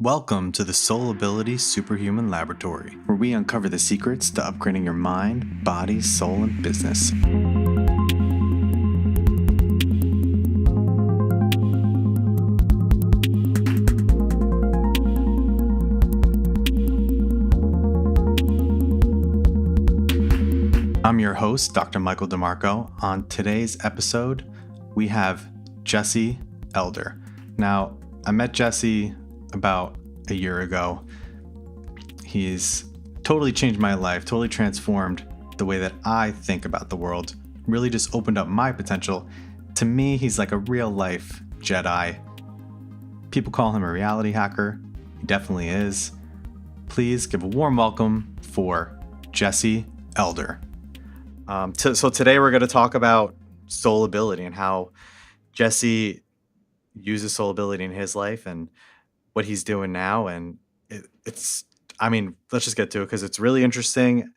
Welcome to the SoulAbility Superhuman Laboratory, where we uncover the secrets to upgrading your mind, body, soul, and business. I'm your host, Dr. Michael DiMarco. On today's episode, we have Jesse Elder. Now, I met Jesse about a year ago. He's totally changed my life, totally transformed the way that I think about the world, really just opened up my potential. To me, he's like a real life Jedi. People call him a reality hacker. He definitely is. Please give a warm welcome for Jesse Elder. So today we're going to talk about SoulAbility and how Jesse uses SoulAbility in his life and what he's doing now. And let's just get to it because it's really interesting.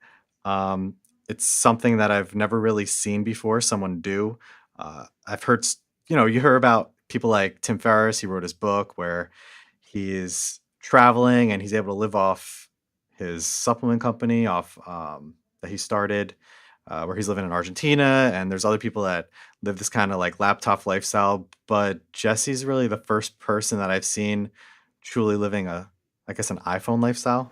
It's something that I've never really seen before someone do. I've heard, you hear about people like Tim Ferriss. He wrote his book where he is traveling and he's able to live off his supplement company that he started. Where he's living in Argentina, and there's other people that live this kind of like laptop lifestyle. But Jesse's really the first person that I've seen truly living an iPhone lifestyle.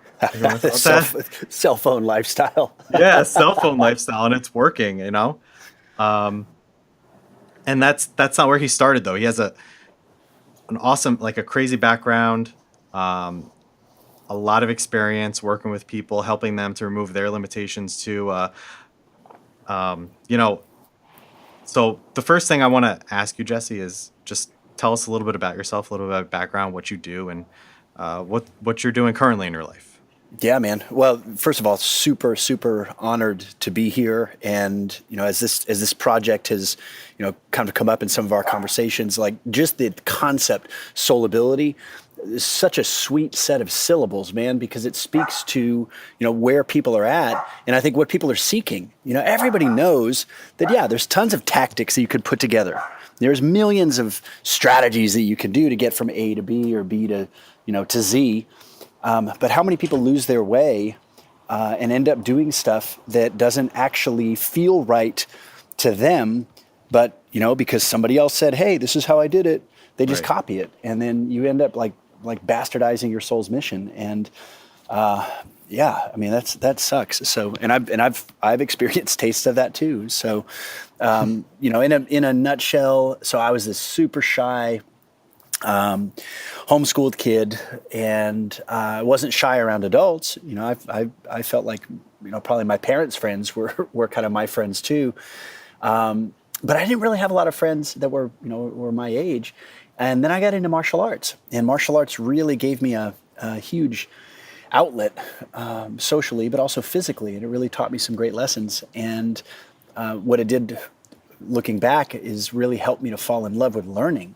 Cell phone lifestyle. Yeah, cell phone lifestyle, and it's working, And that's not where he started though. He has an awesome, like a crazy background, a lot of experience working with people, helping them to remove their limitations to. So the first thing I want to ask you, Jesse, is just tell us a little bit about yourself, a little bit about background, what you do, and what you're doing currently in your life. Yeah, man. Well, first of all, super, super honored to be here. And, as this project has, kind of come up in some of our conversations, like just the concept SoulAbility is such a sweet set of syllables, man, because it speaks to, where people are at. And I think what people are seeking, everybody knows that, yeah, there's tons of tactics that you could put together. There's millions of strategies that you can do to get from A to B or B to, to Z. But how many people lose their way and end up doing stuff that doesn't actually feel right to them, but, because somebody else said, hey, this is how I did it, they just copy it. And then you end up like bastardizing your soul's mission. And that sucks. So, and I've experienced tastes of that too. So, in a nutshell, so I was this super shy, homeschooled kid, and I wasn't shy around adults. I felt like, probably my parents' friends were kind of my friends too. But I didn't really have a lot of friends that were my age. And then I got into martial arts, and martial arts really gave me a huge outlet, socially, but also physically. And it really taught me some great lessons. And what it did, looking back, is really helped me to fall in love with learning.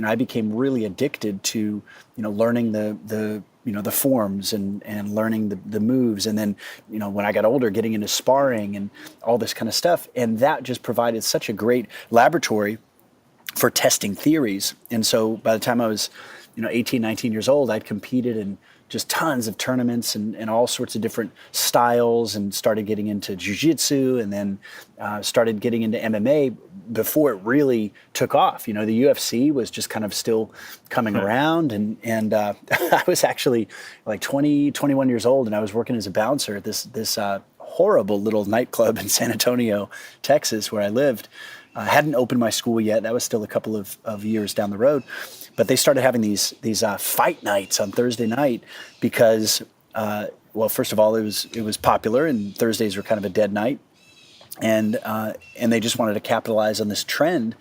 I became really addicted to, learning the forms and learning the moves. And then, when I got older, getting into sparring and all this kind of stuff. And that just provided such a great laboratory for testing theories. And so by the time I was, 18, 19 years old, I'd competed in just tons of tournaments and all sorts of different styles, and started getting into jiu-jitsu, and then started getting into MMA before it really took off. The UFC was just kind of still coming around, and I was actually like 20, 21 years old, and I was working as a bouncer at this horrible little nightclub in San Antonio, Texas, where I lived. I hadn't opened my school yet. That was still a couple of years down the road. But they started having these fight nights on Thursday night because, first of all, it was popular, and Thursdays were kind of a dead night, and they just wanted to capitalize on this trend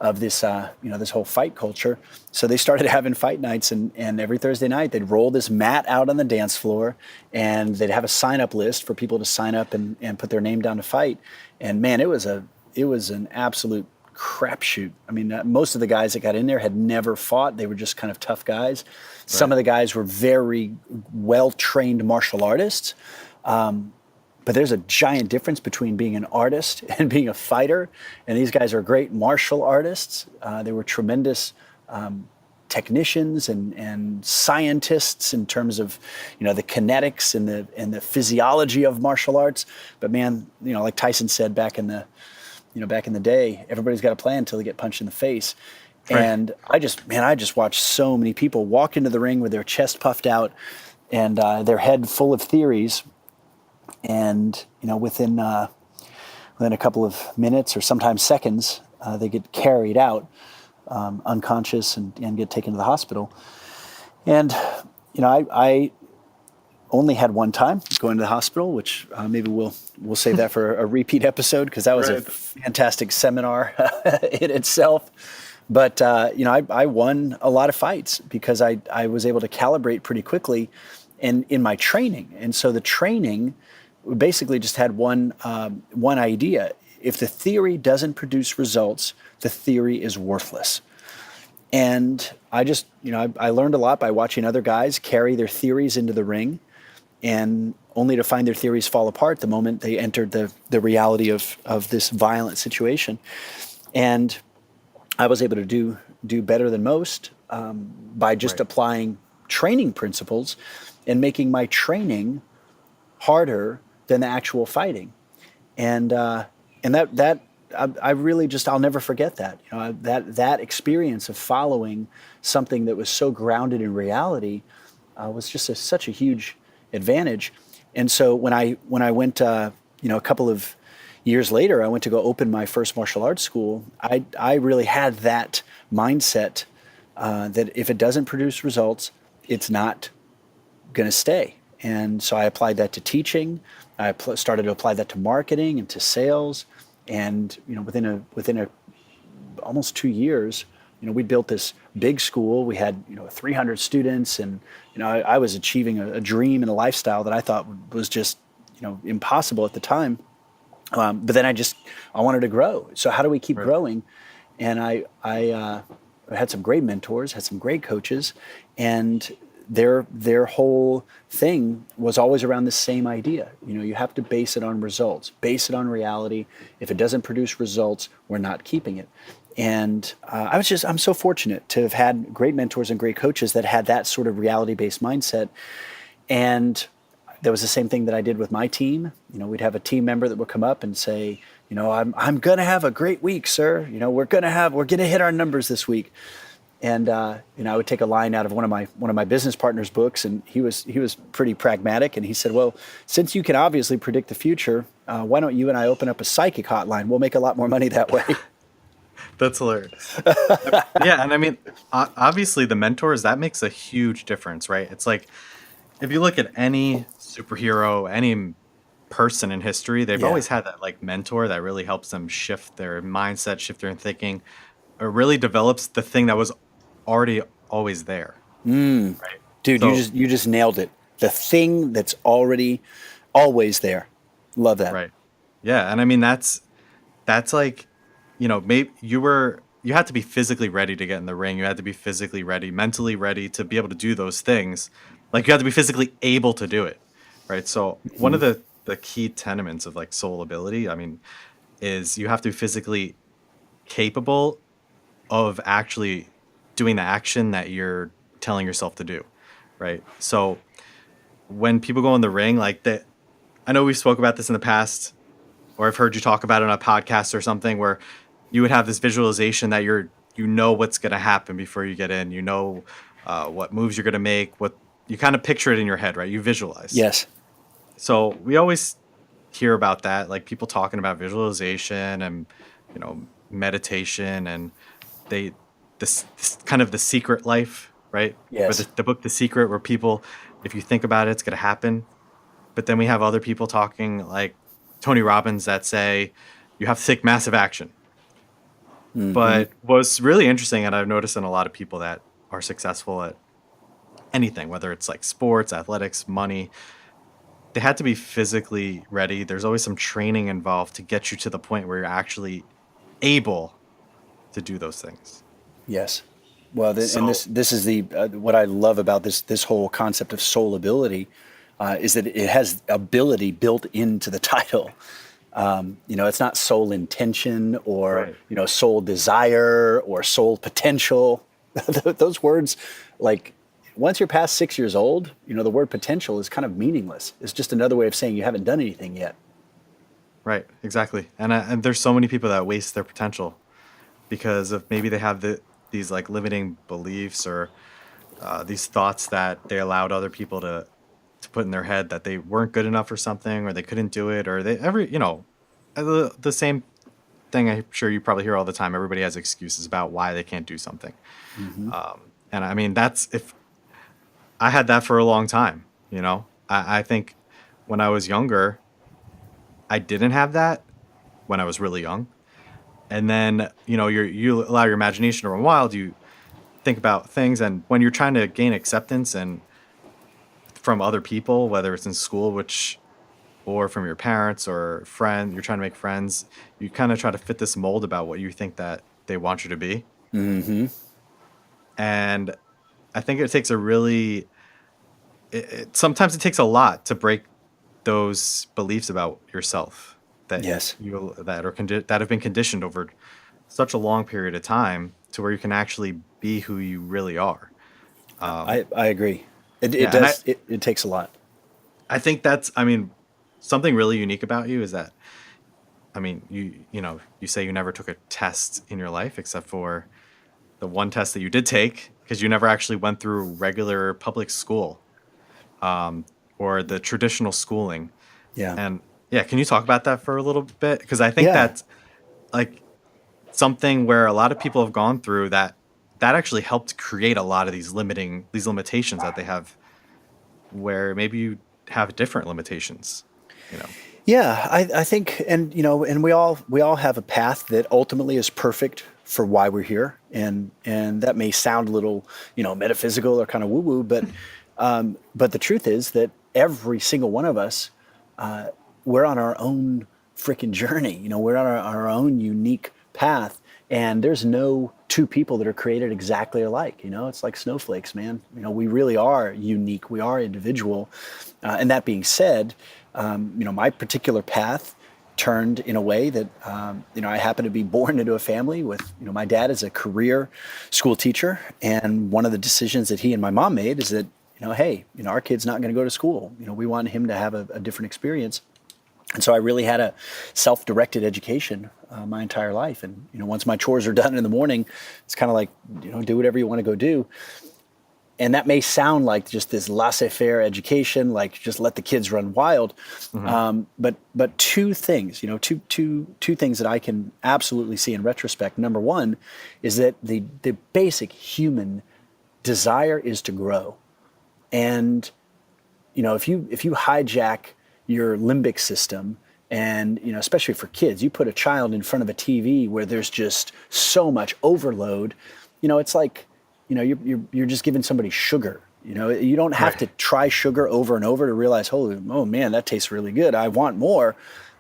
of this this whole fight culture. So they started having fight nights, and every Thursday night they'd roll this mat out on the dance floor, and they'd have a sign up list for people to sign up and put their name down to fight. And man, it was an absolute crapshoot. I mean, most of the guys that got in there had never fought. They were just kind of tough guys. Right. Some of the guys were very well-trained martial artists. But there's a giant difference between being an artist and being a fighter. And these guys are great martial artists. They were tremendous technicians and scientists in terms of, the kinetics and the physiology of martial arts. But man, like Tyson said back in the day, everybody's got a plan until they get punched in the face. Right. And I just watched so many people walk into the ring with their chest puffed out and their head full of theories. And, within a couple of minutes or sometimes seconds, they get carried out unconscious and get taken to the hospital. And, I only had one time going to the hospital, which maybe we'll save that for a repeat episode, because that was a fantastic seminar in itself. But, I won a lot of fights because I was able to calibrate pretty quickly in my training. And so the training basically just had one idea. If the theory doesn't produce results, the theory is worthless. And I just, I learned a lot by watching other guys carry their theories into the ring, and only to find their theories fall apart the moment they entered the reality of this violent situation. And I was able to do better than most by just applying training principles and making my training harder than the actual fighting. And that I really just, I'll never forget that. That experience of following something that was so grounded in reality was just such a huge advantage. And so when I went, a couple of years later, I went to go open my first martial arts school. I really had that mindset that if it doesn't produce results, it's not going to stay. And so I applied that to teaching. I started to apply that to marketing and to sales. And within a almost 2 years, we built this big school. We had 300 students, and I was achieving a dream and a lifestyle that I thought was just impossible at the time. But then I wanted to grow. So how do we keep growing? And I had some great mentors, had some great coaches, and their whole thing was always around the same idea. You have to base it on results, base it on reality. If it doesn't produce results, we're not keeping it. And I'm so fortunate to have had great mentors and great coaches that had that sort of reality-based mindset. And that was the same thing that I did with my team. We'd have a team member that would come up and say, I'm going to have a great week, sir. We're going to hit our numbers this week. And I would take a line out of one of my business partner's books, and he was pretty pragmatic, and he said, "Well, since you can obviously predict the future, why don't you and I open up a psychic hotline? We'll make a lot more money that way." That's hilarious. Yeah, and I mean, obviously the mentors, that makes a huge difference, right? It's like if you look at any superhero, any person in history, they've always had that like mentor that really helps them shift their mindset, shift their thinking, or really develops the thing that was already always there. Right? Dude, so, you just nailed it. The thing that's already always there. Love that. Right. Yeah, and I mean that's like, maybe you had to be physically ready to get in the ring. You had to be physically ready, mentally ready to be able to do those things. Like you had to be physically able to do it. Right? So one of the key tenements of like SoulAbility, I mean, is you have to be physically capable of actually doing the action that you're telling yourself to do, right? So when people go in the ring, like that, I know we've spoke about this in the past, or I've heard you talk about it on a podcast or something, where you would have this visualization that what's going to happen before you get in, what moves you're going to make, what you kind of picture it in your head, right? You visualize. Yes. So we always hear about that, like people talking about visualization and, meditation, and this kind of the secret life, right? Yes. Or the book The Secret, where people, if you think about it, it's going to happen. But then we have other people talking like Tony Robbins that say you have to take massive action. Mm-hmm. But what's really interesting, and I've noticed in a lot of people that are successful at anything, whether it's like sports, athletics, money, they had to be physically ready. There's always some training involved to get you to the point where you're actually able to do those things. Yes. Well, and this is the what I love about this whole concept of SoulAbility is that it has ability built into the title. It's not soul intention or soul desire or soul potential. Those words, like once you're past 6 years old, the word potential is kind of meaningless. It's just another way of saying you haven't done anything yet. Right, exactly. And there's so many people that waste their potential because of maybe they have these like limiting beliefs or these thoughts that they allowed other people to put in their head that they weren't good enough or something, or they couldn't do it, or the same thing I'm sure you probably hear all the time. Everybody has excuses about why they can't do something. Mm-hmm. And I mean, if I had that for a long time, I think when I was younger, I didn't have that when I was really young. And then, you allow your imagination to run wild. You think about things. And when you're trying to gain acceptance and from other people, whether it's in school, or from your parents or friend, you're trying to make friends, you kind of try to fit this mold about what you think that they want you to be. Mm-hmm. And I think it takes sometimes it takes a lot to break those beliefs about yourself that Yes. that have been conditioned over such a long period of time to where you can actually be who you really are. I agree. It Yeah, does. It takes a lot. I think something really unique about you is that, you say you never took a test in your life except for the one test that you did take because you never actually went through regular public school, or the traditional schooling. Yeah. And yeah, can you talk about that for a little bit? Because I think Yeah. that's like something where a lot of people have gone through that actually helped create a lot of these limitations that they have, where maybe you have different limitations, Yeah, I think, and we all have a path that ultimately is perfect for why we're here, and that may sound a little, metaphysical or kind of woo woo, but the truth is that every single one of us, we're on our own freaking journey. We're on our own unique path, and there's no two people that are created exactly alike. It's like snowflakes, man. We really are unique. We are individual. And that being said, my particular path turned in a way that, I happen to be born into a family with, my dad is a career school teacher. And one of the decisions that he and my mom made is that, hey, our kid's not going to go to school. We want him to have a different experience. And so I really had a self-directed education my entire life. And, once my chores are done in the morning, it's kind of like, do whatever you want to go do. And that may sound like just this laissez-faire education, like just let the kids run wild. Mm-hmm. But two things, two things that I can absolutely see in retrospect. Number one is that the basic human desire is to grow. And, if you hijack your limbic system, and especially for kids, you put a child in front of a TV where there's just so much overload, it's like, you're just giving somebody sugar. You don't have to try sugar over and over to realize, oh man, that tastes really good, I want more.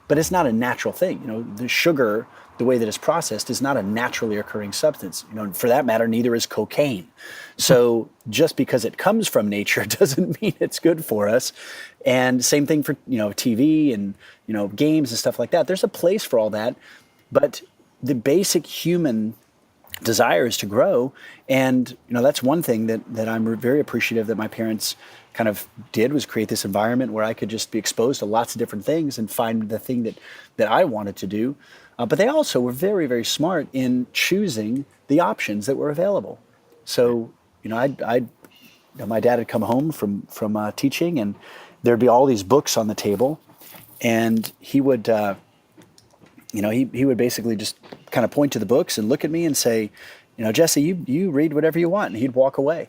But it's not a natural thing. The sugar, the way that it's processed, is not a naturally occurring substance. For that matter, neither is cocaine. So just because it comes from nature doesn't mean it's good for us. And same thing for TV and games and stuff like that. There's a place for all that, but the basic human desire is to grow. And that's one thing that I'm very appreciative that my parents kind of did, was create this environment where I could just be exposed to lots of different things and find the thing that I wanted to do. But they also were very, very smart in choosing the options that were available. So, my dad had come home from teaching, and there'd be all these books on the table, and he would, he would basically just kind of point to the books and look at me and say, Jesse, you read whatever you want, and he'd walk away.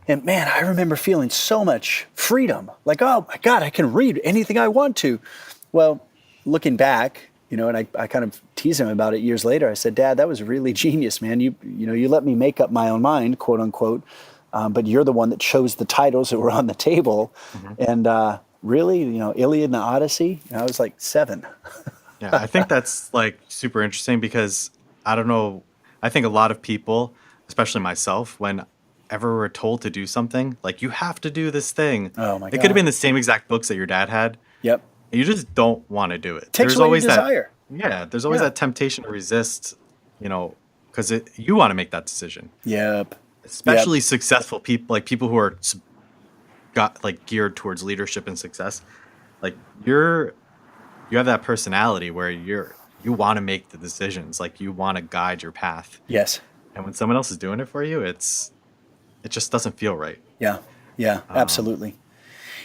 And man, I remember feeling so much freedom, like, oh my God, I can read anything I want to. Well, looking back, and I kind of teased him about it years later. I said, Dad, that was really genius, man. You let me make up my own mind, quote unquote, but you're the one that chose the titles that were on the table. Mm-hmm. And really, Iliad and the Odyssey, I was like 7. Yeah, I think that's like super interesting because I don't know. I think a lot of people, especially myself, whenever we're told to do something, like you have to do this thing. Oh my God. It could have been the same exact books that your dad had. Yep. You just don't want to do it. Takes away your desire. There's always that temptation to resist, because you want to make that decision. Yep. Especially successful people, like people who are got like geared towards leadership and success. Like you have that personality where you want to make the decisions, like you want to guide your path. Yes. And when someone else is doing it for you, it just doesn't feel right. Yeah. Yeah. Absolutely.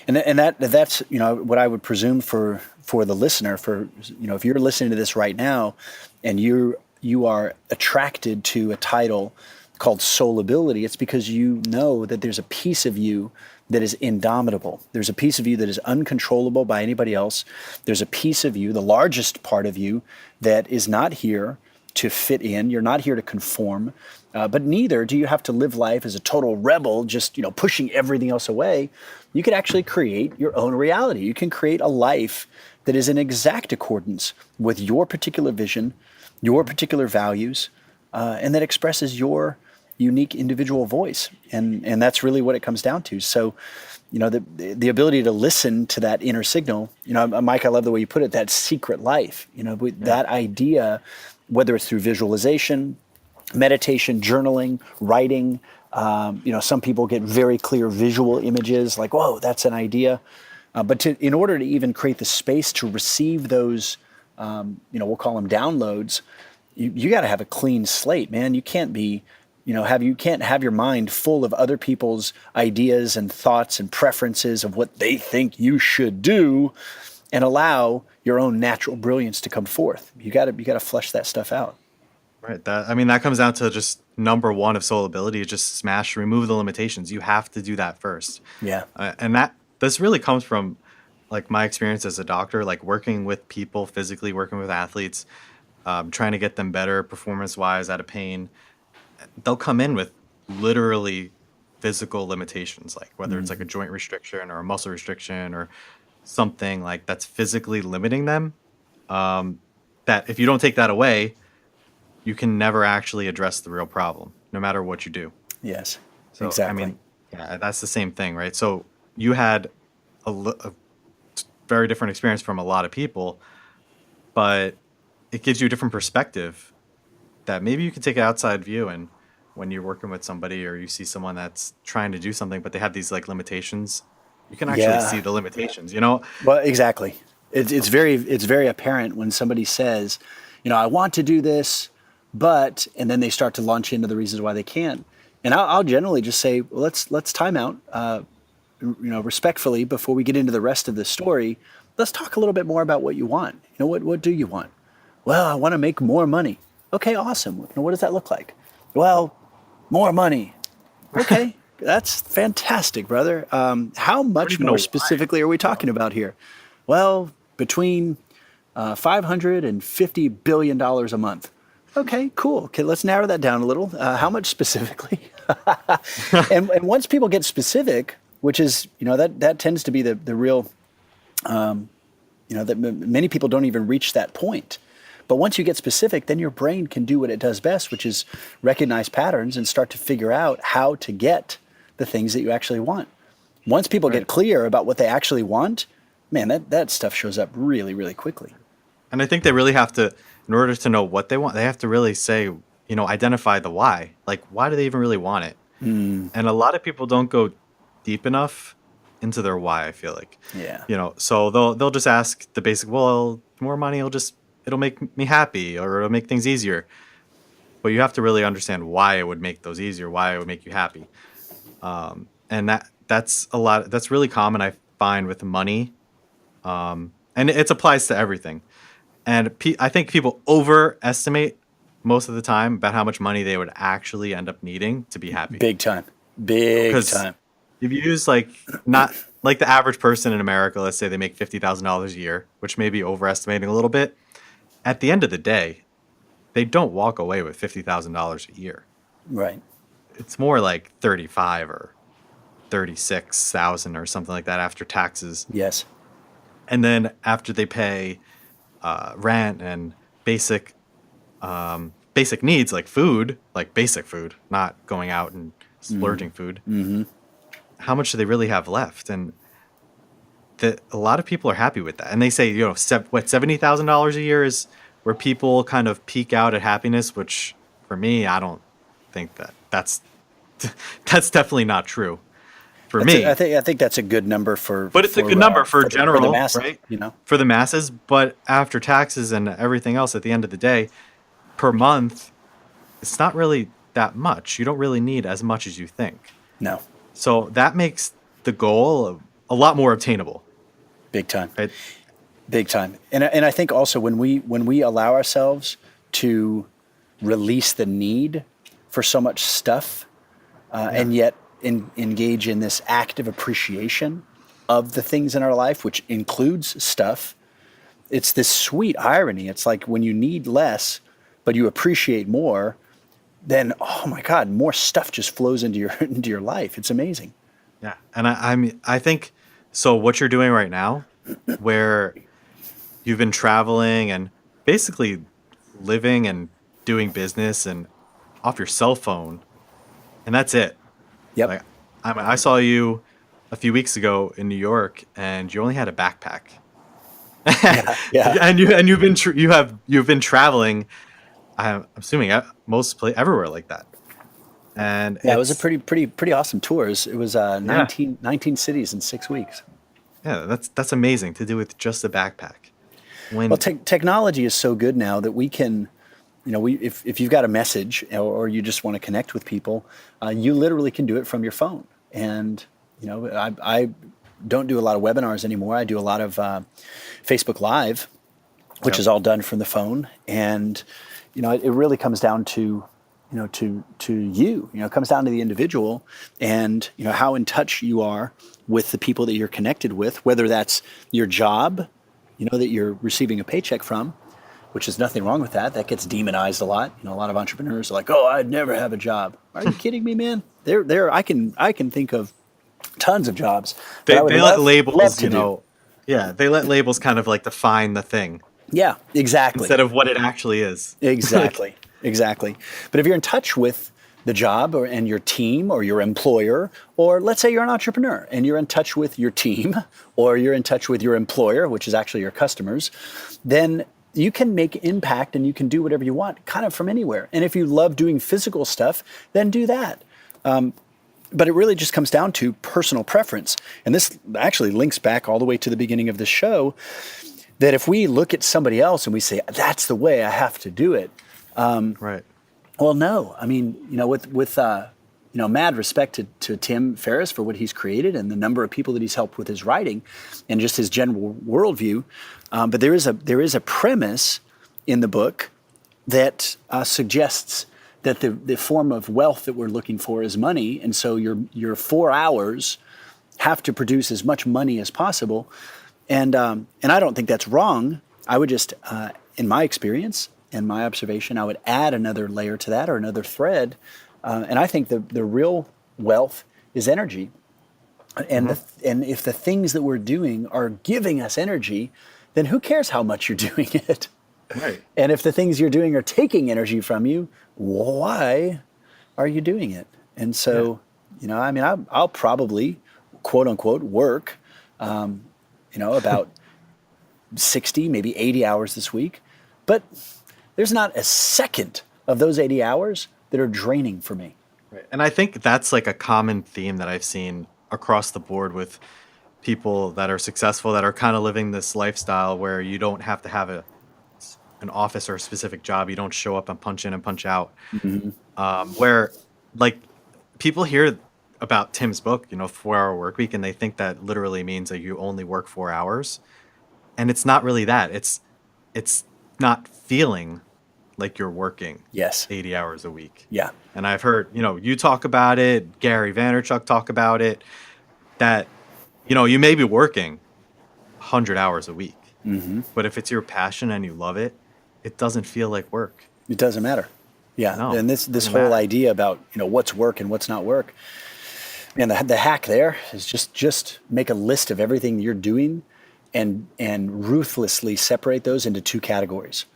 And that's what I would presume for the listener, if you're listening to this right now, and you are attracted to a title called SoulAbility, it's because you know that there's a piece of you that is indomitable. There's a piece of you that is uncontrollable by anybody else. There's a piece of you, the largest part of you, that is not here to fit in. You're not here to conform, but neither do you have to live life as a total rebel, just pushing everything else away. You can actually create your own reality. You can create a life that is in exact accordance with your particular vision, your particular values, and that expresses your unique individual voice. And that's really what it comes down to. So, the ability to listen to that inner signal, Mike, I love the way you put it, that secret life, that idea, whether it's through visualization, meditation, journaling, writing, some people get very clear visual images like, whoa, that's an idea. But in order to even create the space to receive those, we'll call them downloads, you got to have a clean slate, man. You can't be, you can't have your mind full of other people's ideas and thoughts and preferences of what they think you should do, and allow your own natural brilliance to come forth. You got to flesh that stuff out. Right. That comes down to just number one of SoulAbility, just remove the limitations. You have to do that first. Yeah. And this really comes from like my experience as a doctor, like working with people physically, working with athletes, trying to get them better performance-wise, out of pain. They'll come in with literally physical limitations, like whether it's like a joint restriction or a muscle restriction or something like that's physically limiting them. That if you don't take that away, you can never actually address the real problem, no matter what you do. Yes, so, exactly. That's the same thing, right? So you had a very different experience from a lot of people, but it gives you a different perspective that maybe you can take an outside view. And when you're working with somebody or you see someone that's trying to do something, but they have these like limitations, you can actually see the limitations, Well, exactly. It's very apparent when somebody says, I want to do this, but, and then they start to launch into the reasons why they can't. And I'll generally just say, well, let's time out, respectfully, before we get into the rest of the story. Let's talk a little bit more about what you want. What do you want? Well, I want to make more money. Okay, awesome. What does that look like? Well, more money. Okay, that's fantastic, brother. How much more specifically are we talking about here? Well, between $550 billion a month. Okay, cool. Okay, let's narrow that down a little. How much specifically? and once people get specific, which is, that tends to be the real, that many people don't even reach that point. But once you get specific, then your brain can do what it does best, which is recognize patterns and start to figure out how to get the things that you actually want. Once people get clear about what they actually want, man, that stuff shows up really, really quickly. And I think they really have to, in order to know what they want, they have to really say, identify the why. Like, why do they even really want it? And a lot of people don't go deep enough into their why, I feel like. Yeah. So they'll just ask the basic, well, more money it'll make me happy, or it'll make things easier. But you have to really understand why it would make those easier, why it would make you happy. And that's really common, I find, with money. And it applies to everything. And I think people overestimate most of the time about how much money they would actually end up needing to be happy. Big time. Big time. If you use not like the average person in America, let's say they make $50,000 a year, which may be overestimating a little bit. At the end of the day, they don't walk away with $50,000 a year. Right. It's more like 35 or 36,000 or something like that after taxes. Yes. And then after they pay rent and basic needs like food, like basic food, not going out and splurging food. Mm-hmm. How much do they really have left? And a lot of people are happy with that. And they say, $70,000 a year is where people kind of peak out at happiness, which For me, I don't think that's definitely not true for me. I think that's a good number for. But it's a good number for for general, the masses, right? you know. For the masses, but after taxes and everything else, at the end of the day, per month, it's not really that much. You don't really need as much as you think. No, So that makes the goal a lot more obtainable. big time. Right? Big time. And I think also when we allow ourselves to release the need for so much stuff, and yet engage in this active appreciation of the things in our life, which includes stuff, it's this sweet irony. It's like when you need less, but you appreciate more, then oh my God, more stuff just flows into your life. It's amazing. Yeah. And I think so what you're doing right now, where you've been traveling and basically living and doing business and off your cell phone, and that's it. Yep. Like, I saw you a few weeks ago in New York, and you only had a backpack. Yeah. And you've been traveling. I'm assuming everywhere like that. And Yeah, it was a pretty awesome tour. It was 19 cities in 6 weeks. Yeah, that's amazing to do with just a backpack. Well, technology is so good now that we can, if you've got a message or you just want to connect with people, you literally can do it from your phone. And I don't do a lot of webinars anymore. I do a lot of Facebook Live, which is all done from the phone. And it really comes down to you. It comes down to the individual and how in touch you are with the people that you're connected with, whether that's your job, that you're receiving a paycheck from, which is nothing wrong with that. That gets demonized a lot. A lot of entrepreneurs are like, "Oh, I'd never have a job." Are you kidding me, man? I can think of tons of jobs. They let labels, Yeah, they let labels kind of like define the thing. Yeah, exactly. Instead of what it actually is. Exactly. Exactly. But if you're in touch with the job and your team or your employer, or let's say you're an entrepreneur and you're in touch with your team or you're in touch with your employer, which is actually your customers, then you can make impact and you can do whatever you want kind of from anywhere. And if you love doing physical stuff, then do that. But it really just comes down to personal preference. And this actually links back all the way to the beginning of the show, that if we look at somebody else and we say, that's the way I have to do it. Right. Well, no. I mean, with mad respect to Tim Ferriss for what he's created and the number of people that he's helped with his writing and just his general worldview. But there is a premise in the book that suggests that the form of wealth that we're looking for is money, and so your 4 hours have to produce as much money as possible. And I don't think that's wrong. I would just, in my experience and my observation, I would add another layer to that or another thread. And I think the real wealth is energy. And and if the things that we're doing are giving us energy, then who cares how much you're doing it? Right. And if the things you're doing are taking energy from you, why are you doing it? And so, I'll probably, quote unquote, work, about 60, maybe 80 hours this week. But there's not a second of those 80 hours that are draining for me. Right. And I think that's like a common theme that I've seen across the board with people that are successful, that are kind of living this lifestyle where you don't have to have an office or a specific job. You don't show up and punch in and punch out. Mm-hmm. Where like people hear about Tim's book, 4-Hour Workweek, and they think that literally means that you only work 4 hours. And it's not really that. It's not feeling like you're working 80 hours a week. Yeah. And I've heard, you talk about it, Gary Vaynerchuk talk about it, that, you may be working 100 hours a week, but if it's your passion and you love it, it doesn't feel like work. It doesn't matter. Yeah. No, and this whole idea about, what's work and what's not work. And the hack there is just make a list of everything you're doing and ruthlessly separate those into 2 categories.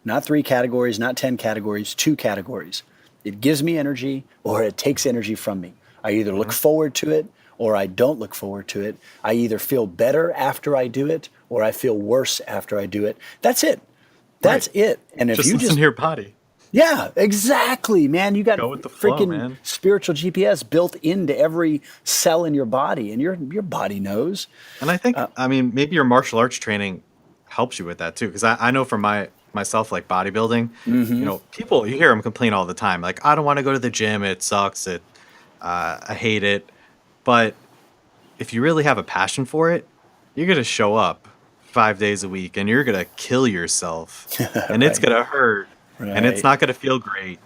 Not 3 categories, not 10 categories, 2 categories. It gives me energy or it takes energy from me. I either look forward to it or I don't look forward to it. I either feel better after I do it or I feel worse after I do it. That's it. That's it. And if just you listen to your body. Yeah, exactly, man. You got Go with the flow, freaking man. spiritual GPS built into every cell in your body, and your body knows. And I think, I mean, maybe your martial arts training helps you with that too. Because I know for myself, like bodybuilding, Mm-hmm. people, you hear them complain all the time. Like, I don't want to go to the gym. It sucks. I hate it. But if you really have a passion for it, you're going to show up 5 days a week and you're going to kill yourself and it's Right, going to hurt and it's right. not going to feel great.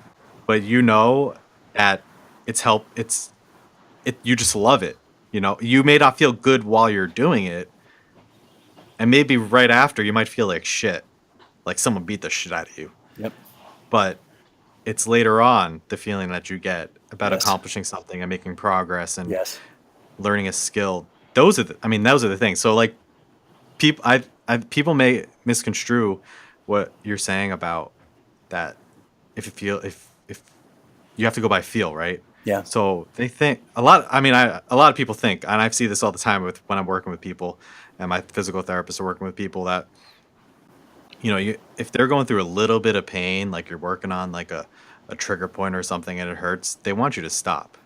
But you know that you just love it. You may not feel good while you're doing it. And maybe right after you might feel like shit, like someone beat the shit out of you. Yep. But it's later on the feeling that you get about Yes. accomplishing something and making progress and Yes. learning a skill. Those are the things. So like people may misconstrue what you're saying about that. If you have to go by feel, right? Yeah. So they think a lot of people think, and I see this all the time when I'm working with people and my physical therapists are working with people that, if they're going through a little bit of pain, like you're working on like a trigger point or something and it hurts, they want you to stop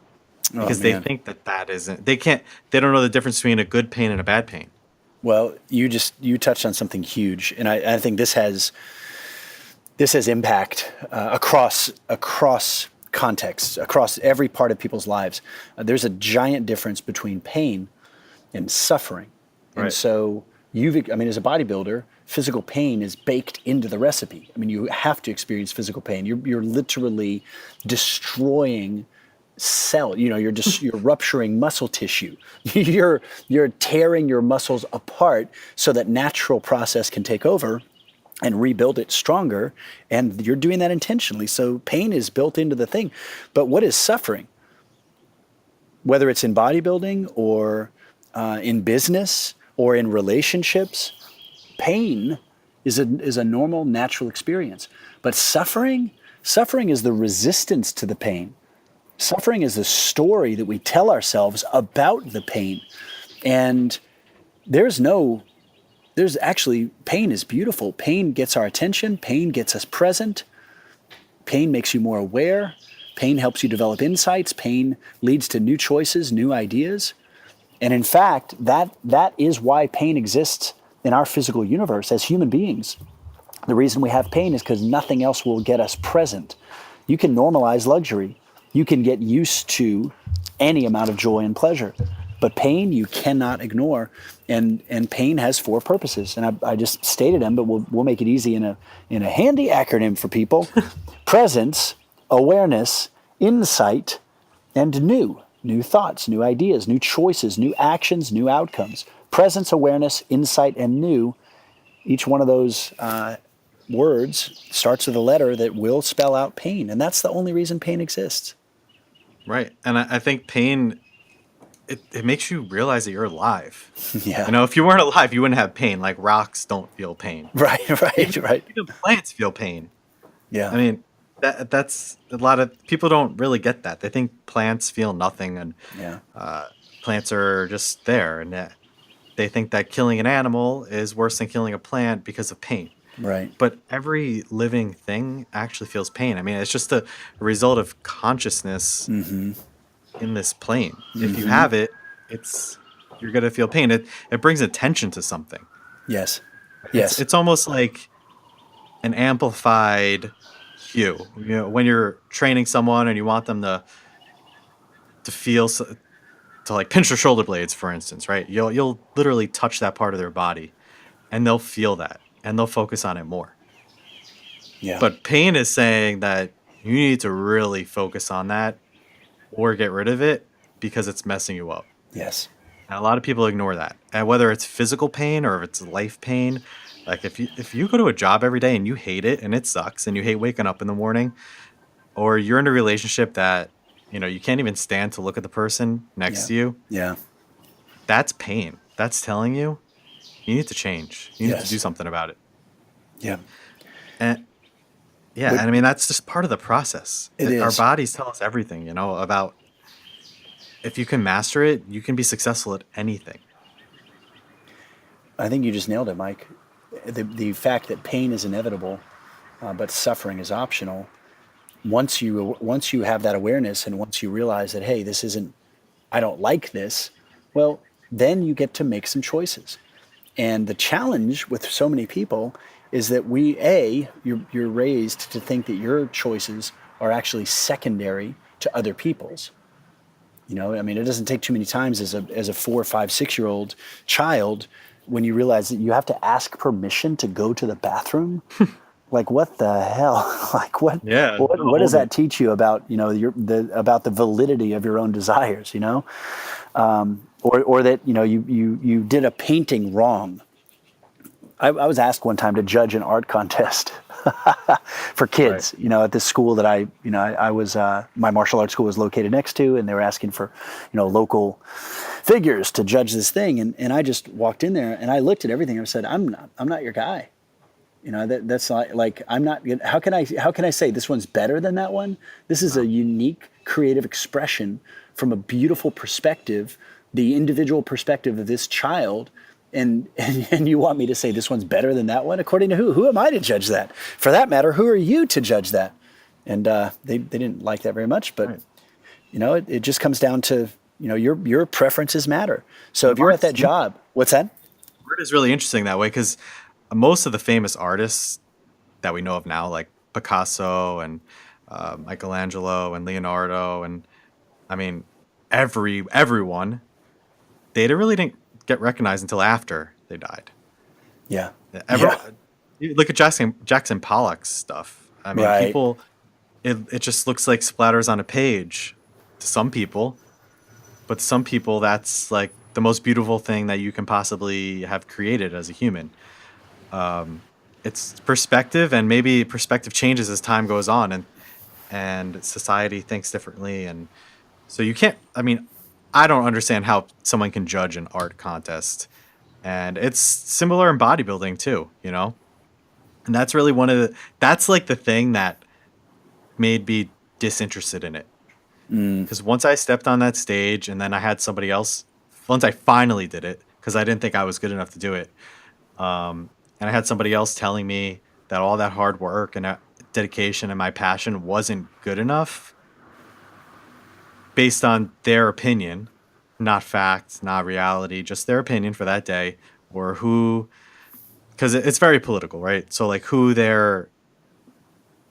Oh because they man. think they don't know the difference between a good pain and a bad pain. Well, you touched on something huge, and I think this has impact across contexts, across every part of people's lives. There's a giant difference between pain and suffering, and Right. so as a bodybuilder, physical pain is baked into the recipe. I mean, you have to experience physical pain. You're literally destroying you're rupturing muscle tissue. you're tearing your muscles apart so that natural process can take over and rebuild it stronger, and you're doing that intentionally. So pain is built into the thing. But what is suffering? Whether it's in bodybuilding or in business or in relationships, pain is a normal, natural experience. But suffering is the resistance to the pain. Suffering is the story that we tell ourselves about the pain. And there's actually, pain is beautiful. Pain gets our attention. Pain gets us present. Pain makes you more aware. Pain helps you develop insights. Pain leads to new choices, new ideas. And in fact, that is why pain exists in our physical universe as human beings. The reason we have pain is because nothing else will get us present. You can normalize luxury. You can get used to any amount of joy and pleasure. But pain you cannot ignore. And pain has 4 purposes. And I just stated them, but we'll make it easy in a handy acronym for people. Presence, awareness, insight, and new thoughts, new ideas, new choices, new actions, new outcomes. Presence, awareness, insight, and new. Each one of those words starts with a letter that will spell out pain. And that's the only reason pain exists. Right. And I think pain, it makes you realize that you're alive. Yeah. If you weren't alive, you wouldn't have pain. Like rocks don't feel pain. Right. Even plants feel pain. Yeah. I mean, that's a lot of people don't really get that. They think plants feel nothing and Yeah. plants are just there. And that they think that killing an animal is worse than killing a plant because of pain. Right. But every living thing actually feels pain. I mean, it's just a result of consciousness Mm-hmm. in this plane. If you Mm-hmm. have it, you're gonna feel pain. It brings attention to something. Yes. It's Yes. it's almost like an amplified hue. When you're training someone and you want them to feel to like pinch their shoulder blades, for instance, right? You'll literally touch that part of their body, and they'll feel that, and they'll focus on it more. Yeah. But pain is saying that you need to really focus on that or get rid of it because it's messing you up. Yes. And a lot of people ignore that. And whether it's physical pain or if it's life pain, like if you go to a job every day and you hate it and it sucks and you hate waking up in the morning, or you're in a relationship that you can't even stand to look at the person next Yeah. to you, Yeah. that's pain. That's telling you need to change. You need to do Yes. something about it. Yeah. And yeah, But and I mean that's just part of the process. it Our is. bodies tell us everything, about if you can master it, you can be successful at anything. I think you just nailed it, Mike. The fact that pain is inevitable, but suffering is optional. once you have that awareness, and once you realize that, hey, this isn't, I don't like this, well, then you get to make some choices. And the challenge with so many people is that you're raised to think that your choices are actually secondary to other people's. I mean, it doesn't take too many times as a 4, 5, 6-year-old child when you realize that you have to ask permission to go to the bathroom. Like, what the hell? Like, what? Yeah. What does that teach you about about the validity of your own desires? Or that you did a painting wrong. I was asked one time to judge an art contest for kids. Right. At this school that I was my martial arts school was located next to, and they were asking for local figures to judge this thing, and I just walked in there and I looked at everything and I said, I'm not your guy. That's not, like, I'm not. How can I say this one's better than that one? This is a unique creative expression from a beautiful perspective, the individual perspective of this child. And you want me to say this one's better than that one? According to who? Who am I to judge that? For that matter, who are you to judge that? And they didn't like that very much. But right. It just comes down to your preferences matter. So if you're at that job, what's that? Art is really interesting that way, because most of the famous artists that we know of now, like Picasso and Michelangelo and Leonardo, and I mean everyone, they really didn't get recognized until after they died. Yeah. You look at Jackson Pollock's stuff. I mean, Right. people, it just looks like splatters on a page to some people, but to some people that's like the most beautiful thing that you can possibly have created as a human. It's perspective, and maybe perspective changes as time goes on, and society thinks differently, and so you can't. I mean, I don't understand how someone can judge an art contest, and it's similar in bodybuilding too, and that's really that's like the thing that made me disinterested in it, because once I stepped on that stage, and then I had somebody else. Once I finally did it, because I didn't think I was good enough to do it. And I had somebody else telling me that all that hard work and dedication and my passion wasn't good enough based on their opinion, not facts, not reality, just their opinion for that day, or because it's very political, right? So like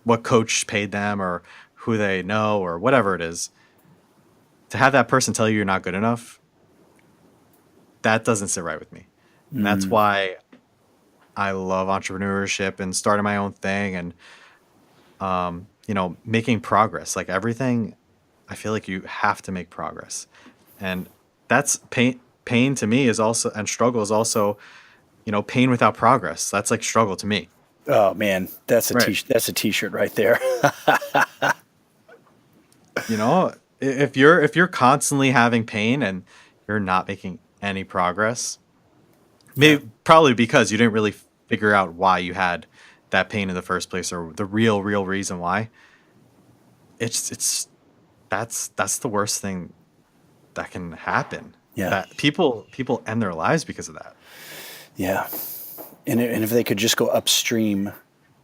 what coach paid them, or who they know, or whatever it is. To have that person tell you you're not good enough, that doesn't sit right with me. And that's why I love entrepreneurship and starting my own thing, and making progress. Like everything, I feel like you have to make progress, and that's pain. Pain to me is also, and struggle is also, pain without progress. That's like struggle to me. Oh man, that's a Right. that's a t-shirt right there. If you're constantly having pain and you're not making any progress, probably because you didn't really figure out why you had that pain in the first place, or the real reason why. That's the worst thing that can happen. Yeah. That people end their lives because of that. Yeah. And if they could just go upstream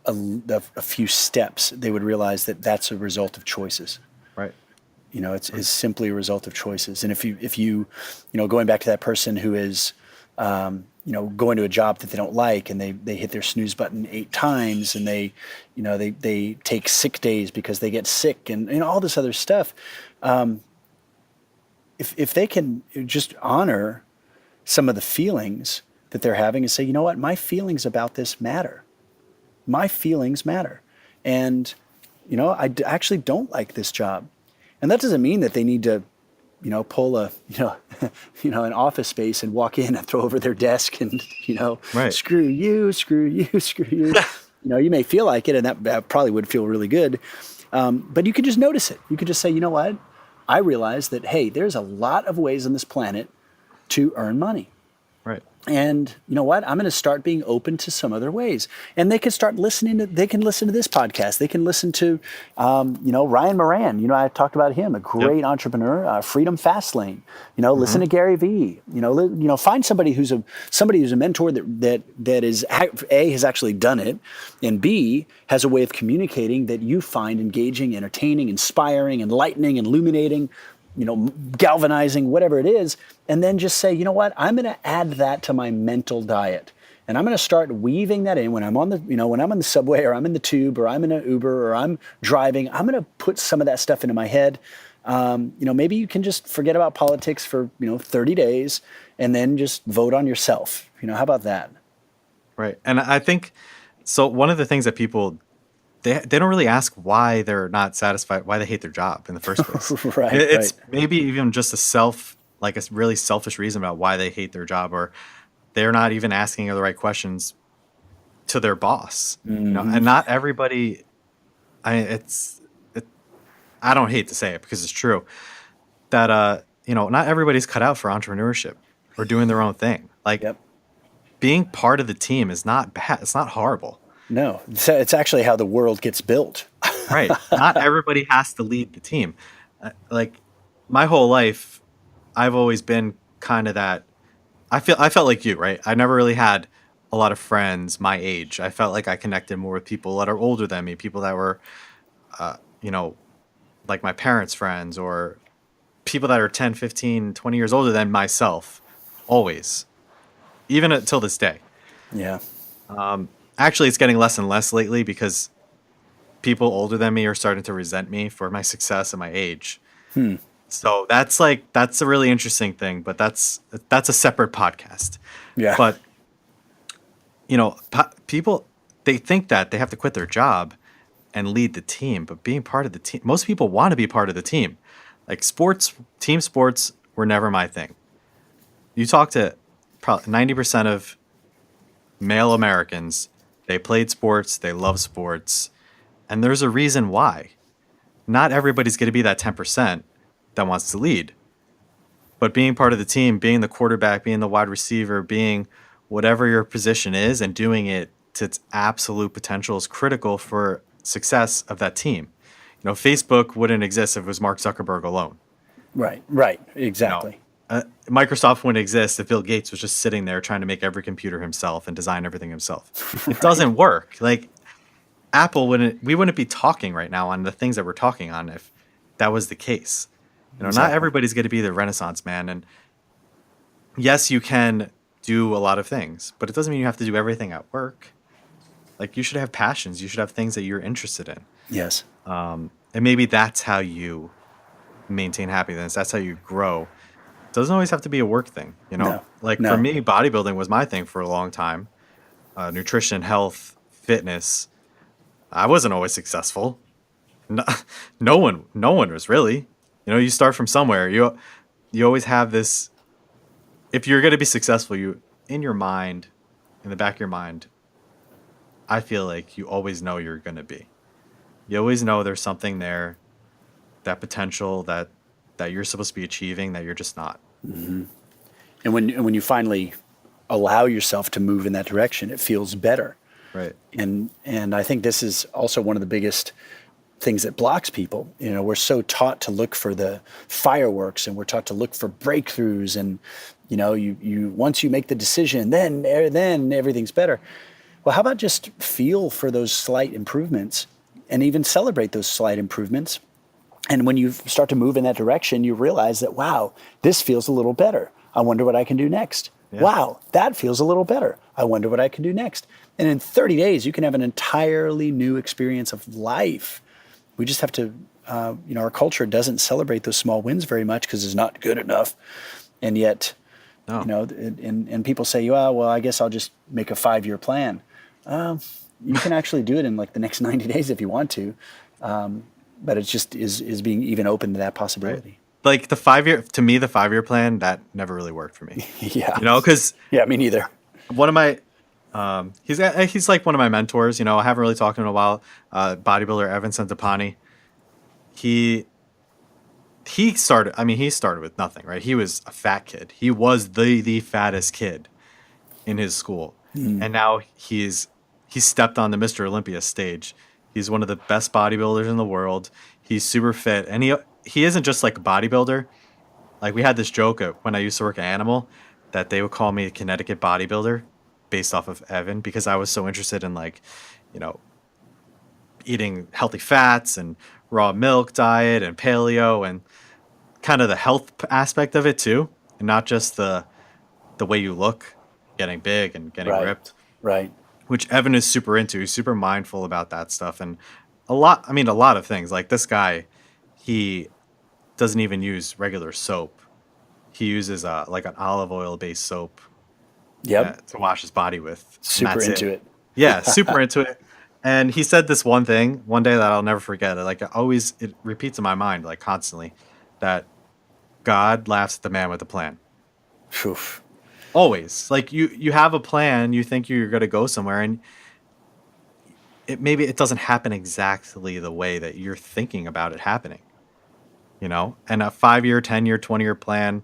a few steps, they would realize that that's a result of choices. Right. It's simply a result of choices. And if you going back to that person who is, going to a job that they don't like, and they hit their snooze button 8 times, and they take sick days because they get sick, and all this other stuff. If they can just honor some of the feelings that they're having and say, you know what, my feelings about this matter. My feelings matter. And, actually don't like this job. And that doesn't mean that they need to, pull an office space and walk in and throw over their desk and, Right. screw you, screw you, screw you. You may feel like it, and that probably would feel really good. But you could just notice it. You could just say, you know what? I realize that, hey, there's a lot of ways on this planet to earn money. Right. And you know what? I'm going to start being open to some other ways. And they can start listening to, they can listen to this podcast. They can listen to, Ryan Moran. I talked about him, a Yep. great entrepreneur, Freedom Fastlane. Listen Mm-hmm. to Gary Vee. Find somebody who's a mentor that is has actually done it, and B, has a way of communicating that you find engaging, entertaining, inspiring, enlightening, illuminating, galvanizing, whatever it is, and then just say, you know what, I'm going to add that to my mental diet. And I'm going to start weaving that in when I'm on the subway, or I'm in the tube, or I'm in an Uber, or I'm driving. I'm going to put some of that stuff into my head. Maybe you can just forget about politics for 30 days and then just vote on yourself. How about that? Right. And I think, so one of the things that people, they don't really ask why they're not satisfied, why they hate their job in the first place. Right. It's maybe even just a really selfish reason about why they hate their job, or they're not even asking the right questions to their boss. And not everybody, I don't hate to say it because it's true, that not everybody's cut out for entrepreneurship or doing their own thing. Like, Yep. being part of the team is not bad. It's not horrible. No, it's actually how the world gets built. Right. Not everybody has to lead the team. Like, my whole life, I've always been kind of that. I felt like you, right? I never really had a lot of friends my age. I felt like I connected more with people that are older than me, people that were, like my parents' friends, or people that are 10, 15, 20 years older than myself, always, even until this day. Yeah. Actually, it's getting less and less lately because people older than me are starting to resent me for my success and my age. So that's a really interesting thing, but that's a separate podcast. Yeah. But people, they think that they have to quit their job and lead the team, but being part of the team, most people want to be part of the team. Like, team sports were never my thing. You talk to probably 90% of male Americans, they played sports, they love sports, and there's a reason why. Not everybody's going to be that 10% that wants to lead. But being part of the team, being the quarterback, being the wide receiver, being whatever your position is, and doing it to its absolute potential is critical for success of that team. Facebook wouldn't exist if it was Mark Zuckerberg alone. Right. Exactly. Microsoft wouldn't exist if Bill Gates was just sitting there trying to make every computer himself and design everything himself. It doesn't work. Like, we wouldn't be talking right now on the things that we're talking on if that was the case. Exactly. Not everybody's going to be the Renaissance man. And yes, you can do a lot of things, but it doesn't mean you have to do everything at work. Like, you should have passions. You should have things that you're interested in. Yes. And maybe that's how you maintain happiness. That's how you grow. It doesn't always have to be a work thing, No. For me, bodybuilding was my thing for a long time. Nutrition, health, fitness. I wasn't always successful. No one was really. You start from somewhere. You always have this. If you're going to be successful, in your mind, in the back of your mind, I feel like you always know you're going to be. You always know there's something there, that potential that you're supposed to be achieving that you're just not. Mm-hmm. And when you finally allow yourself to move in that direction, it feels better. Right. And I think this is also one of the biggest things that blocks people. We're so taught to look for the fireworks, and we're taught to look for breakthroughs, and you once you make the decision, then everything's better. Well, how about just feel for those slight improvements and even celebrate those slight improvements? And when you start to move in that direction, you realize that, wow, this feels a little better. I wonder what I can do next. Yeah. Wow, that feels a little better. I wonder what I can do next. And in 30 days, you can have an entirely new experience of life. We just have to, our culture doesn't celebrate those small wins very much because it's not good enough. And yet, and people say, well, I guess I'll just make a 5-year plan. You can actually do it in like the next 90 days if you want to. But it just is being even open to that possibility. Right. Like the 5-year plan, that never really worked for me. Yeah. Because me neither. One of my, he's like one of my mentors. I haven't really talked to him in a while. Bodybuilder Evan Centopani. He started with nothing, right? He was a fat kid. He was the fattest kid in his school. And now he's stepped on the Mr. Olympia stage. He's one of the best bodybuilders in the world. He's super fit, and he isn't just like a bodybuilder. Like we had this joke when I used to work at Animal that they would call me a Connecticut bodybuilder based off of Evan because I was so interested in like, you know, eating healthy fats and raw milk diet and paleo and kind of the health aspect of it too, and not just the way you look, getting big and getting ripped. Right. Which Evan is super into. He's super mindful about that stuff and a lot of things. Like this guy, he doesn't even use regular soap. He uses like an olive oil based soap to wash his body with. Super into it. Yeah, super into it. And he said this one thing one day that I'll never forget. Like it repeats in my mind like constantly that God laughs at the man with a plan. Oof. Always. Like you have a plan, you think you're going to go somewhere, and maybe it doesn't happen exactly the way that you're thinking about it happening. You know? And a 5-year, 10-year, 20-year plan,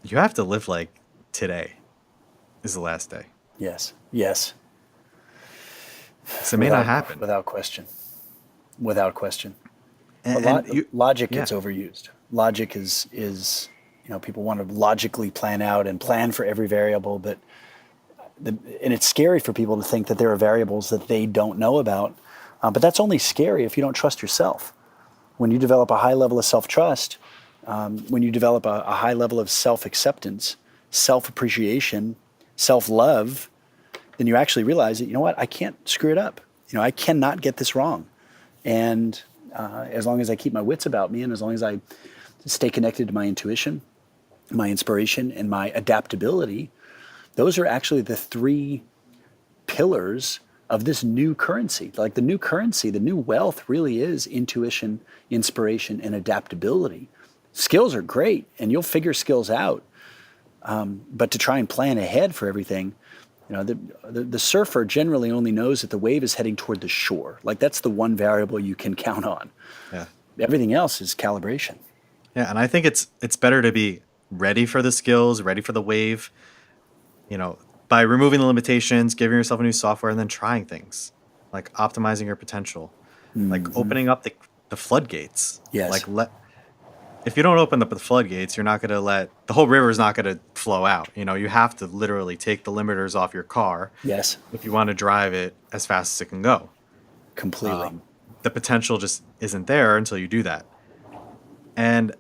you have to live like today is the last day. Yes. So it may not happen. Without question. Logic gets overused. Logic is people want to logically plan out and plan for every variable, but and it's scary for people to think that there are variables that they don't know about. But that's only scary if you don't trust yourself. When you develop a high level of self-trust, when you develop a high level of self-acceptance, self-appreciation, self-love, then you actually realize that, you know what, I can't screw it up. I cannot get this wrong. And as long as I keep my wits about me and as long as I stay connected to my intuition, my inspiration, and my adaptability, those are actually the 3 pillars of this new currency. Like the new currency, the new wealth really is intuition, inspiration, and adaptability. Skills are great, and you'll figure skills out. But to try and plan ahead for everything, the surfer generally only knows that the wave is heading toward the shore. Like that's the one variable you can count on. Yeah. Everything else is calibration. Yeah, and I think it's better to be ready for the skills, ready for the wave, by removing the limitations, giving yourself a new software, and then trying things, like optimizing your potential, like opening up the floodgates. Yes. Like if you don't open up the floodgates, you're not going to the whole river is not going to flow out. You have to literally take the limiters off your car. Yes. If you want to drive it as fast as it can go. Completely. The potential just isn't there until you do that. And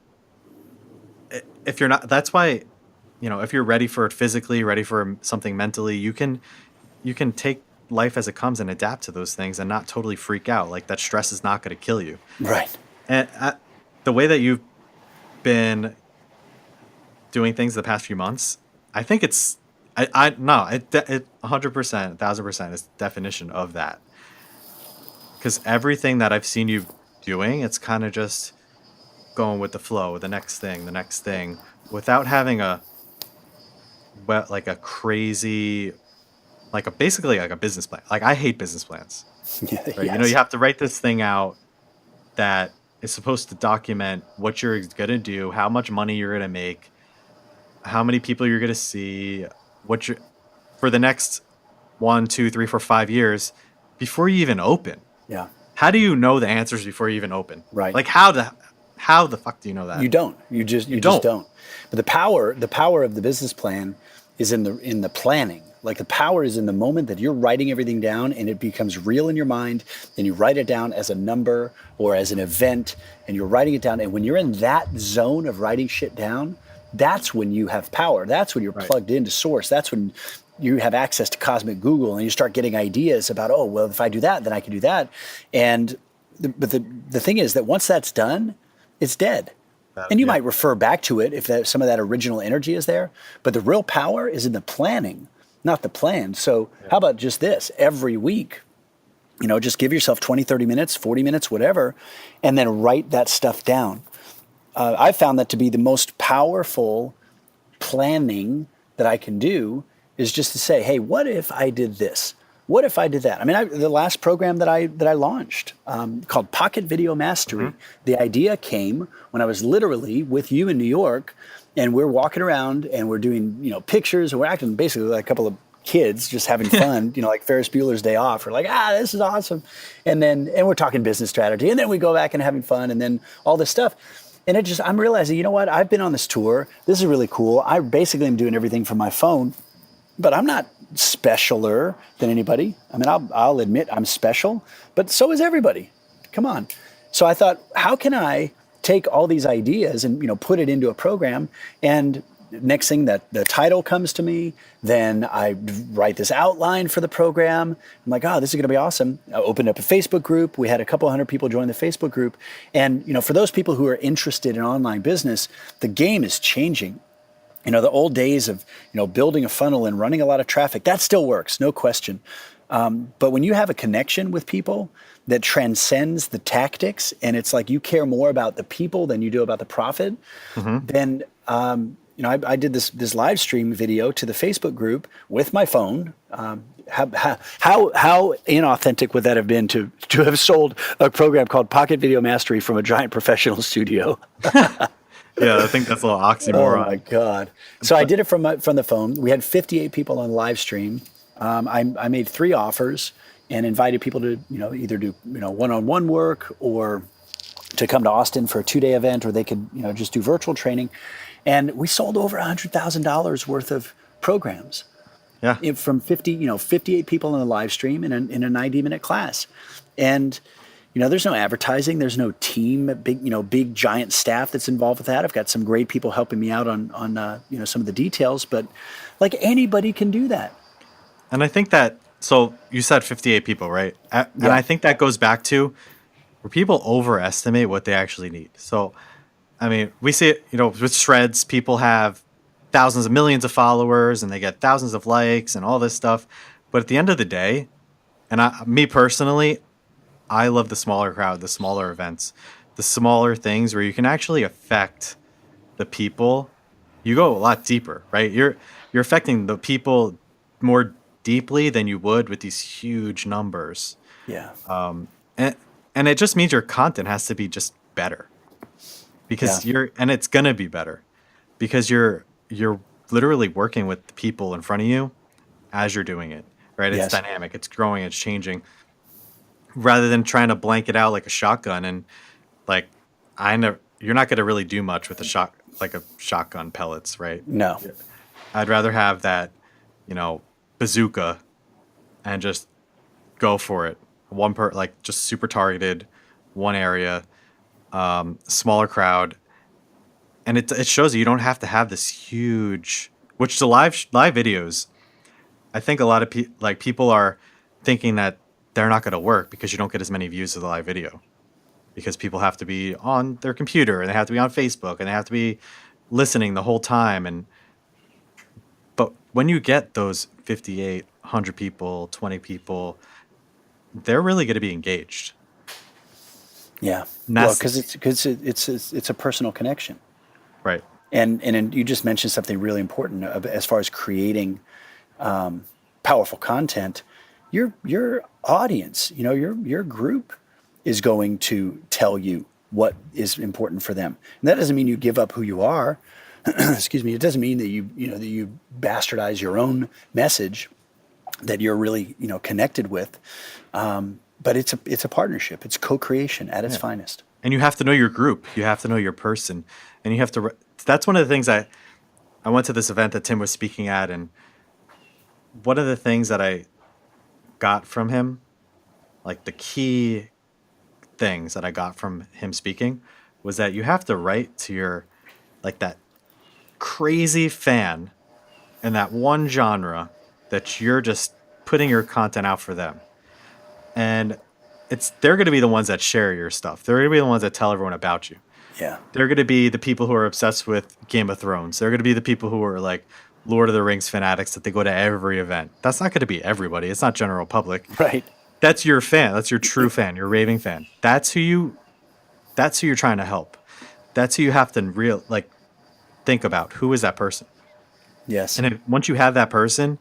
if you're not, that's why, if you're ready for it physically, ready for something mentally, you can take life as it comes and adapt to those things and not totally freak out. Like that stress is not going to kill you. Right. And the way that you've been doing things the past few months, I think it's, it 100%, 1000% is the definition of that. Because everything that I've seen you doing, it's kind of just going with the flow, the next thing, without having crazy, basically a business plan. Like I hate business plans. Right? Yes. You have to write this thing out that is supposed to document what you're gonna do, how much money you're gonna make, how many people you're gonna see, for the next 1, 2, 3, 4, 5 years before you even open. Yeah. How do you know the answers before you even open? Right. Like how the fuck do you know that? You don't. You just don't. But the power of the business plan is in the planning. Like the power is in the moment that you're writing everything down and it becomes real in your mind, and you write it down as a number or as an event, and you're writing it down. And when you're in that zone of writing shit down, that's when you have power. That's when you're plugged into source. That's when you have access to cosmic Google and you start getting ideas about, oh, well, if I do that, then I can do that. And but the thing is that once that's done, it's dead. And you might refer back to it if some of that original energy is there. But the real power is in the planning, not the plan. So how about just this? Every week, just give yourself 20, 30 minutes, 40 minutes, whatever, and then write that stuff down. I found that to be the most powerful planning that I can do is just to say, hey, what if I did this? What if I did that? I mean, the last program that I launched called Pocket Video Mastery, the idea came when I was literally with you in New York, and we're walking around and we're doing, pictures, and we're acting basically like a couple of kids just having fun, like Ferris Bueller's Day Off. We're like, this is awesome. And we're talking business strategy. And then we go back and having fun and then all this stuff. And I'm realizing, you know what? I've been on this tour. This is really cool. I basically am doing everything from my phone, but I'm not specialer than anybody. I mean, I'll admit I'm special, but so is everybody. Come on. So I thought, how can I take all these ideas and, put it into a program? And next thing, that the title comes to me, then I write this outline for the program. I'm like, this is going to be awesome. I opened up a Facebook group. We had a couple hundred people join the Facebook group. And, for those people who are interested in online business, the game is changing. The old days of, building a funnel and running a lot of traffic, that still works, no question. But when you have a connection with people that transcends the tactics, and it's like you care more about the people than you do about the profit, then, I did this live stream video to the Facebook group with my phone. How inauthentic would that have been to have sold a program called Pocket Video Mastery from a giant professional studio? Yeah, I think that's a little oxymoron. Oh my God! So I did it from the phone. We had 58 people on live stream. I made 3 offers and invited people to either do one-on-one work or to come to Austin for a 2-day event, or they could just do virtual training. And we sold over $100,000 worth of programs. Yeah. From 58 people in the live stream in a 90-minute class. And there's no advertising, there's no team, big giant staff that's involved with that. I've got some great people helping me out on some of the details, but like anybody can do that. And I think that, so you said 58 people, right? And I think that goes back to where people overestimate what they actually need. So, I mean, we see it, with Shreds, people have thousands of millions of followers and they get thousands of likes and all this stuff. But at the end of the day, and me personally, I love the smaller crowd, the smaller events, the smaller things where you can actually affect the people. You go a lot deeper, right? You're affecting the people more deeply than you would with these huge numbers. Yeah. And it just means your content has to be just better. Because it's gonna be better. Because you're literally working with the people in front of you as you're doing it. Right? It's dynamic, it's growing, it's changing. Rather than trying to blank it out like a shotgun, and like you're not gonna really do much with a shotgun pellets, right? No. I'd rather have that, bazooka and just go for it. Just super targeted, one area, smaller crowd. And it shows you don't have to have this huge, which the live videos, I think a lot of people are thinking that they're not going to work because you don't get as many views of the live video, because people have to be on their computer and they have to be on Facebook and they have to be listening the whole time. But when you get those 58, 100 people, 20 people, they're really going to be engaged. Yeah. Well, because it's a personal connection. Right. And you just mentioned something really important as far as creating powerful content. Your audience, your group is going to tell you what is important for them. And that doesn't mean you give up who you are. Excuse me. It doesn't mean that you bastardize your own message that you're really connected with. But it's a partnership. It's co-creation at its finest. And you have to know your group. You have to know your person. And you have to. That's one of the things I went to this event that Tim was speaking at, and one of the things that I got from him, like the key things that I got from him speaking, was that you have to write to your, that crazy fan in that one genre that you're just putting your content out for them. And they're going to be the ones that share your stuff. They're going to be the ones that tell everyone about you. Yeah. They're going to be the people who are obsessed with Game of Thrones. They're going to be the people who are like Lord of the Rings fanatics that they go to every event. That's not going to be everybody. It's not general public. Right. That's your fan. That's your true fan, your raving fan. That's who you're trying to help. That's who you have to think about. Who is that person? Yes. And once you have that person,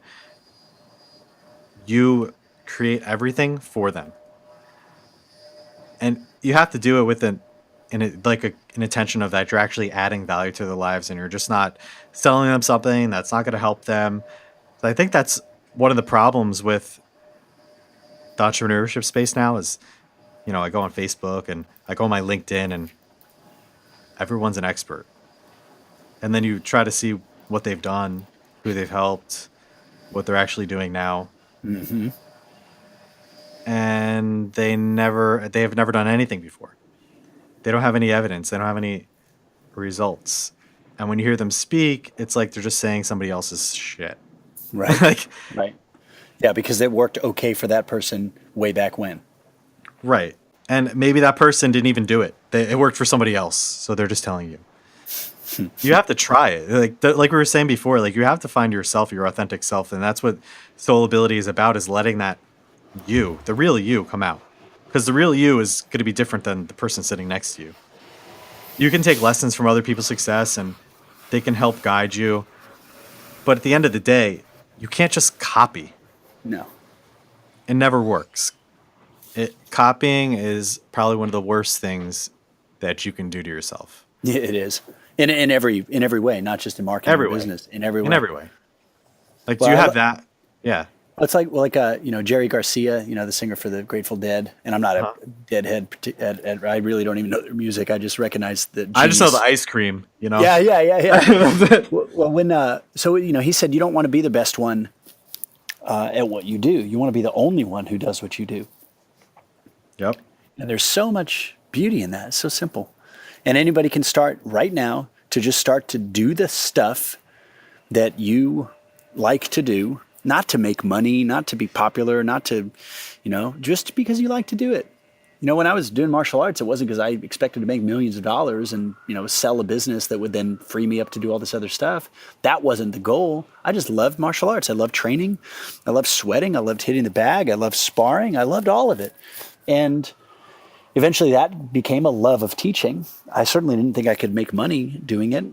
you create everything for them. And you have to do it with an intention of that you're actually adding value to their lives and you're just not selling them something that's not going to help them. So I think that's one of the problems with the entrepreneurship space now is, I go on Facebook and I go on my LinkedIn and everyone's an expert. And then you try to see what they've done, who they've helped, what they're actually doing now. Mm-hmm. And they have never done anything before. They don't have any evidence. They don't have any results. And when you hear them speak, it's like they're just saying somebody else's shit. Right. Like, right. Yeah, because it worked okay for that person way back when. right. And maybe that person didn't even do it. It worked for somebody else. So they're just telling you. You have to try it. Like we were saying before, like you have to find yourself, your authentic self. And that's what SoulAbility is about, is letting that the real you come out. Because the real you is going to be different than the person sitting next to you. You can take lessons from other people's success and they can help guide you. But at the end of the day, you can't just copy. No. It never works. Copying is probably one of the worst things that you can do to yourself. Yeah, it is. In every way, not just in marketing or business. In every way. In every way. Like, do you have that? Yeah. It's like Jerry Garcia, the singer for the Grateful Dead, and I'm not a Deadhead. I really don't even know their music. I just recognize the genius. I just know the ice cream. Yeah. Well, he said you don't want to be the best one at what you do. You want to be the only one who does what you do. Yep. And there's so much beauty in that. It's so simple, and anybody can start right now to just start to do the stuff that you like to do. Not to make money, not to be popular, not to, just because you like to do it. When I was doing martial arts, it wasn't because I expected to make millions of dollars and, sell a business that would then free me up to do all this other stuff. That wasn't the goal. I just loved martial arts. I loved training. I loved sweating. I loved hitting the bag. I loved sparring. I loved all of it. And eventually that became a love of teaching. I certainly didn't think I could make money doing it.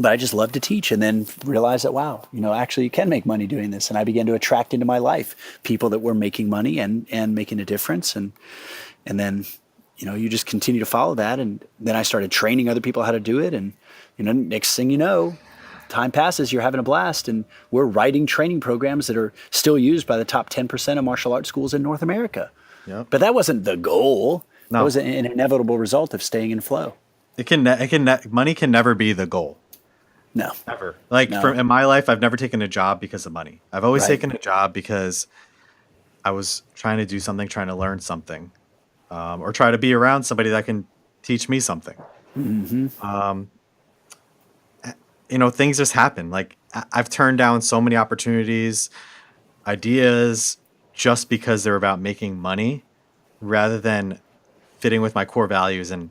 But I just loved to teach, and then realized that, wow, actually you can make money doing this. And I began to attract into my life people that were making money and making a difference. And then, you just continue to follow that. And then I started training other people how to do it. And, next thing you know, time passes, you're having a blast. And we're writing training programs that are still used by the top 10% of martial arts schools in North America. Yep. But that wasn't the goal. No. That was an inevitable result of staying in flow. Money can never be the goal. No. Ever. In my life, I've never taken a job because of money. I've always taken a job because I was trying to do something, trying to learn something, or try to be around somebody that can teach me something. Mm-hmm. Things just happen. Like, I've turned down so many opportunities, ideas, just because they're about making money rather than fitting with my core values and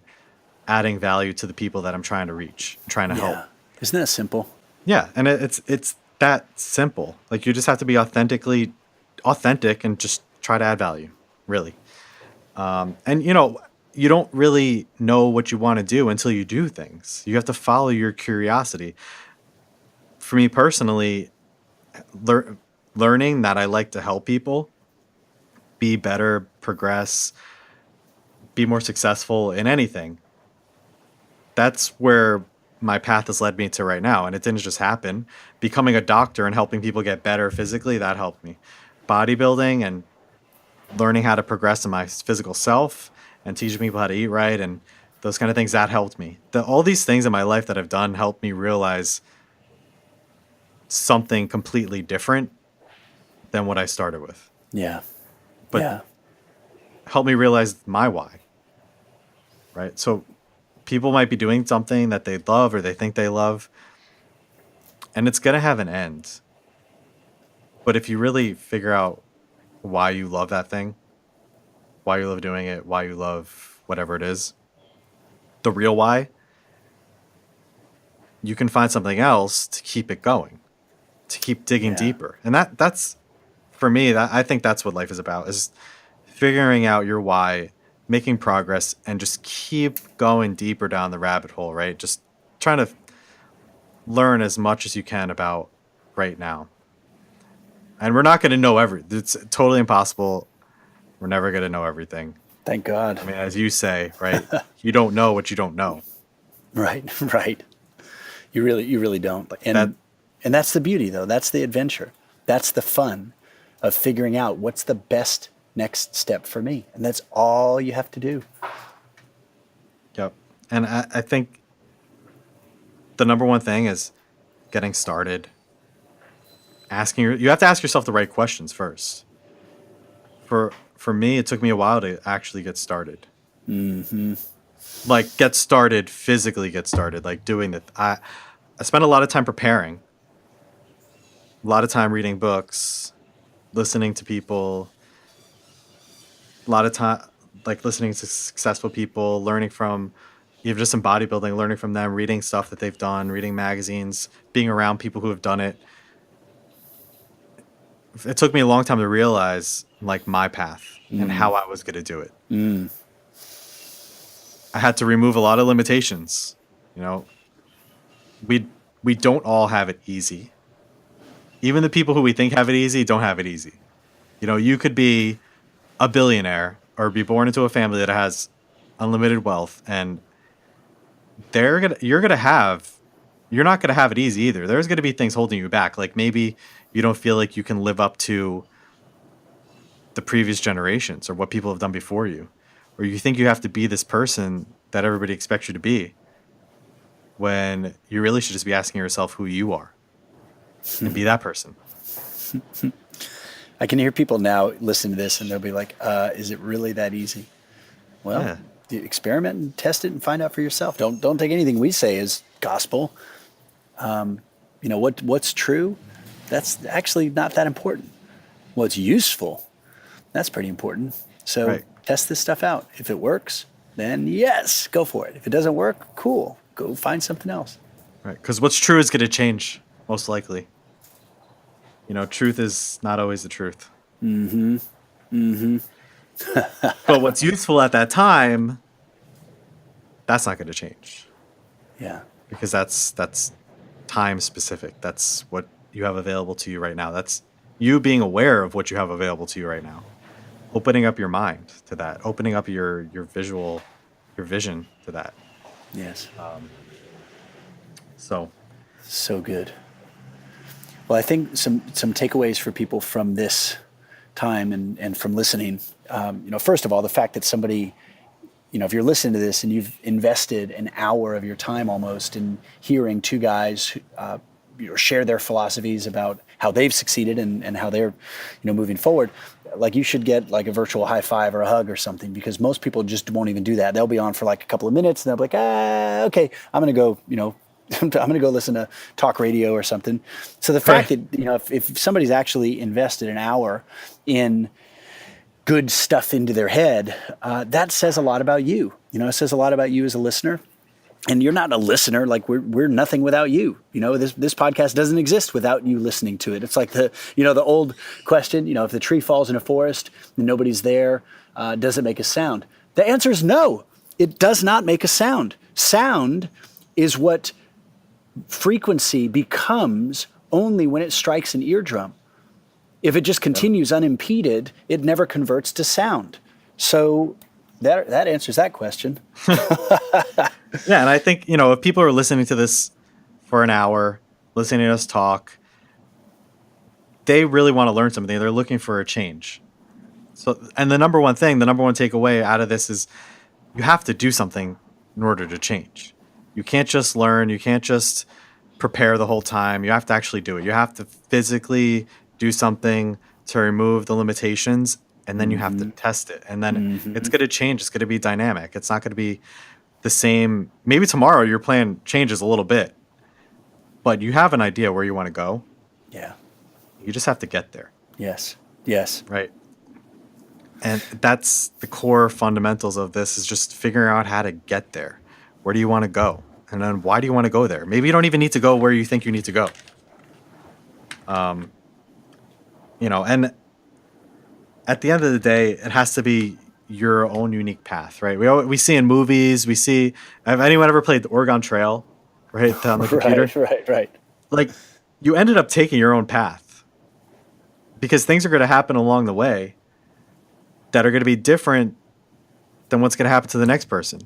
adding value to the people that I'm trying to reach, trying to help. Isn't that simple? Yeah, and it's that simple. Like, you just have to be authentic and just try to add value, really. And you don't really know what you want to do until you do things. You have to follow your curiosity. For me personally, learning that I like to help people be better, progress, be more successful in anything. That's where my path has led me to right now. And it didn't just happen. Becoming a doctor and helping people get better physically, that helped me. Bodybuilding and learning how to progress in my physical self and teaching people how to eat right and those kind of things, that helped me. All these things in my life that I've done helped me realize something completely different than what I started with. Yeah. But helped me realize my why. Right? So people might be doing something that they love or they think they love, and it's going to have an end. But if you really figure out why you love that thing, why you love doing it, why you love whatever it is, the real why, you can find something else to keep it going, to keep digging deeper. And that's for me, I think that's what life is about, is figuring out your why, making progress, and just keep going deeper down the rabbit hole, right? Just trying to learn as much as you can about right now. And we're not going to know it's totally impossible. We're never going to know everything. Thank God. I mean, as you say, right? You don't know what you don't know. Right, right. You really don't. That And that's the beauty, though. That's the adventure. That's the fun of figuring out what's the best next step for me. And that's all you have to do. Yep. And I think the number one thing is getting started. You have to ask yourself the right questions first. For me, it took me a while to actually get started. Mm-hmm. Like physically get started, like doing the. I spent a lot of time preparing. A lot of time reading books, listening to people. A lot of time, like listening to successful people, learning from, even just in bodybuilding, learning from them, reading stuff that they've done, reading magazines, being around people who have done it. It took me a long time to realize like my path and how I was going to do it. I had to remove a lot of limitations. You know, we don't all have it easy. Even the people who we think have it easy don't have it easy. You know, you could be a billionaire or be born into a family that has unlimited wealth, and you're not gonna have it easy either. There's gonna be things holding you back. Like maybe you don't feel like you can live up to the previous generations or what people have done before you, or you think you have to be this person that everybody expects you to be, when you really should just be asking yourself who you are and be that person. I can hear people now listen to this and they'll be like, is it really that easy? Well, you experiment and test it and find out for yourself. Don't take anything we say as gospel. You know, what's true, that's actually not that important. What's useful, that's pretty important. So test this stuff out. If it works, then yes, go for it. If it doesn't work, cool. Go find something else. Right. Because what's true is going to change, most likely. You know, truth is not always the truth. Mm-hmm. Mm-hmm. But what's useful at that time, that's not going to change. Yeah. Because that's time specific. That's what you have available to you right now. That's you being aware of what you have available to you right now. Opening up your mind to that. Opening up your vision to that. Yes. So good. Well, I think some takeaways for people from this time and from listening. You know, first of all, the fact that somebody, you know, if you're listening to this and you've invested an hour of your time almost in hearing two guys share their philosophies about how they've succeeded and how they're, you know, moving forward, like you should get like a virtual high five or a hug or something, because most people just won't even do that. They'll be on for like a couple of minutes and they'll be like, okay, I'm going to go, you know, I'm going to go listen to talk radio or something. So the fact that, you know, if somebody's actually invested an hour in good stuff into their head, that says a lot about you. You know, it says a lot about you as a listener. And you're not a listener. Like we're nothing without you. You know, this podcast doesn't exist without you listening to it. It's like the old question, you know, if the tree falls in a forest and nobody's there, does it make a sound? The answer is no. It does not make a sound. Sound is what frequency becomes only when it strikes an eardrum. If it just continues unimpeded, it never converts to sound. So that answers that question. Yeah, and I think, you know, if people are listening to this for an hour, listening to us talk, they really want to learn something. They're looking for a change. So, and the number one takeaway out of this is you have to do something in order to change. You can't just learn. You can't just prepare the whole time. You have to actually do it. You have to physically do something to remove the limitations, and then you have to test it. And then it's going to change. It's going to be dynamic. It's not going to be the same. Maybe tomorrow your plan changes a little bit, but you have an idea where you want to go. Yeah. You just have to get there. Yes. Right. And that's the core fundamentals of this, is just figuring out how to get there. Where do you want to go? And then why do you want to go there? Maybe you don't even need to go where you think you need to go. You know, and at the end of the day, it has to be your own unique path, right? We see in movies, have anyone ever played the Oregon Trail, right, on the computer? Right. Like, you ended up taking your own path because things are going to happen along the way that are going to be different then what's going to happen to the next person?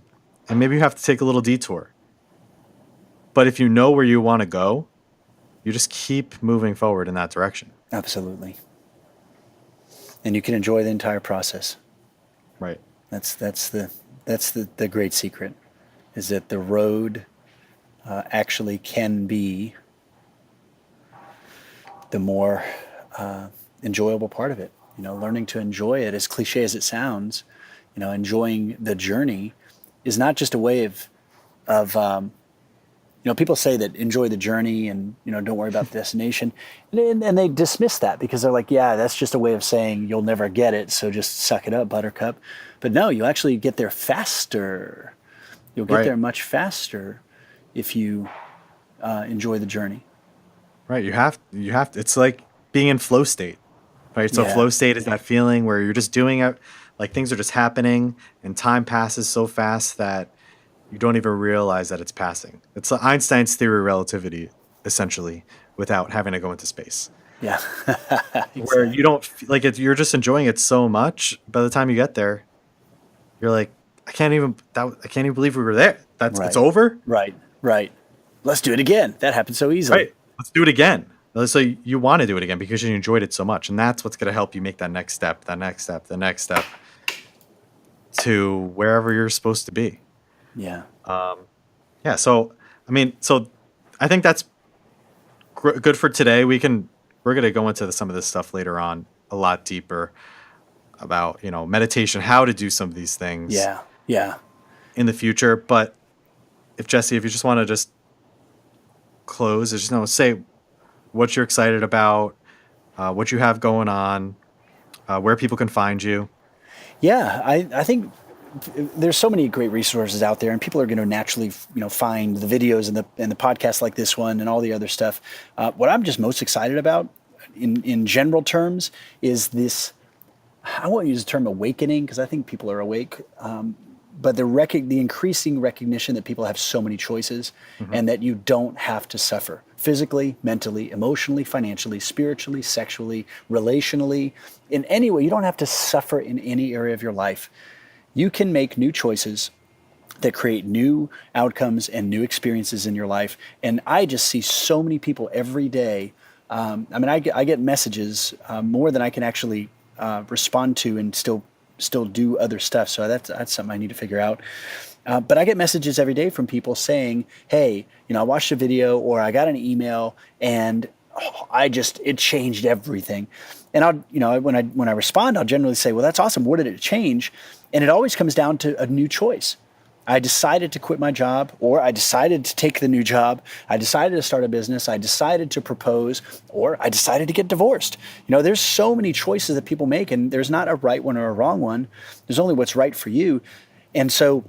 And maybe you have to take a little detour. But if you know where you want to go, you just keep moving forward in that direction. Absolutely. And you can enjoy the entire process. Right. That's the great secret, is that the road actually can be the more enjoyable part of it. Learning to enjoy it, as cliche as it sounds, enjoying the journey is not just a way of people say that enjoy the journey and don't worry about the destination, and they dismiss that because they're like, yeah, that's just a way of saying you'll never get it, so just suck it up, buttercup. But no, you actually get there faster. You'll get there much faster if you enjoy the journey. Right. You have to. It's like being in flow state, right? So flow state is that feeling where you're just doing it, like things are just happening and time passes so fast that you don't even realize that it's passing. It's Einstein's theory of relativity, essentially, without having to go into space. Yeah. Exactly. Where you don't like it, you're just enjoying it so much. By the time you get there, you're like, I can't even believe we were there. It's over. Right. Let's do it again. That happened so easily. Right. Let's do it again. So you want to do it again because you enjoyed it so much, and that's what's going to help you make that next step, the next step to wherever you're supposed to be. Yeah. Yeah. So I think that's good for today. We're going to go into some of this stuff later on a lot deeper about, meditation, how to do some of these things. Yeah. In the future. But if you just want to just close, just say what you're excited about, what you have going on, where people can find you. Yeah. I think there's so many great resources out there, and people are going to naturally, find the videos and the podcasts like this one and all the other stuff. What I'm just most excited about, in general terms, is this. I won't use the term awakening because I think people are awake, but the increasing recognition that people have so many choices, and that you don't have to suffer physically, mentally, emotionally, financially, spiritually, sexually, relationally, in any way. You don't have to suffer in any area of your life. You can make new choices that create new outcomes and new experiences in your life. And I just see so many people every day. I get messages more than I can actually respond to, and still do other stuff. So that's something I need to figure out. But I get messages every day from people saying, hey, I watched a video or I got an email and it changed everything. And when I respond, I'll generally say, well, that's awesome. What did it change? And it always comes down to a new choice. I decided to quit my job, or I decided to take the new job. I decided to start a business. I decided to propose, or I decided to get divorced. There's so many choices that people make, and there's not a right one or a wrong one. There's only what's right for you. And so,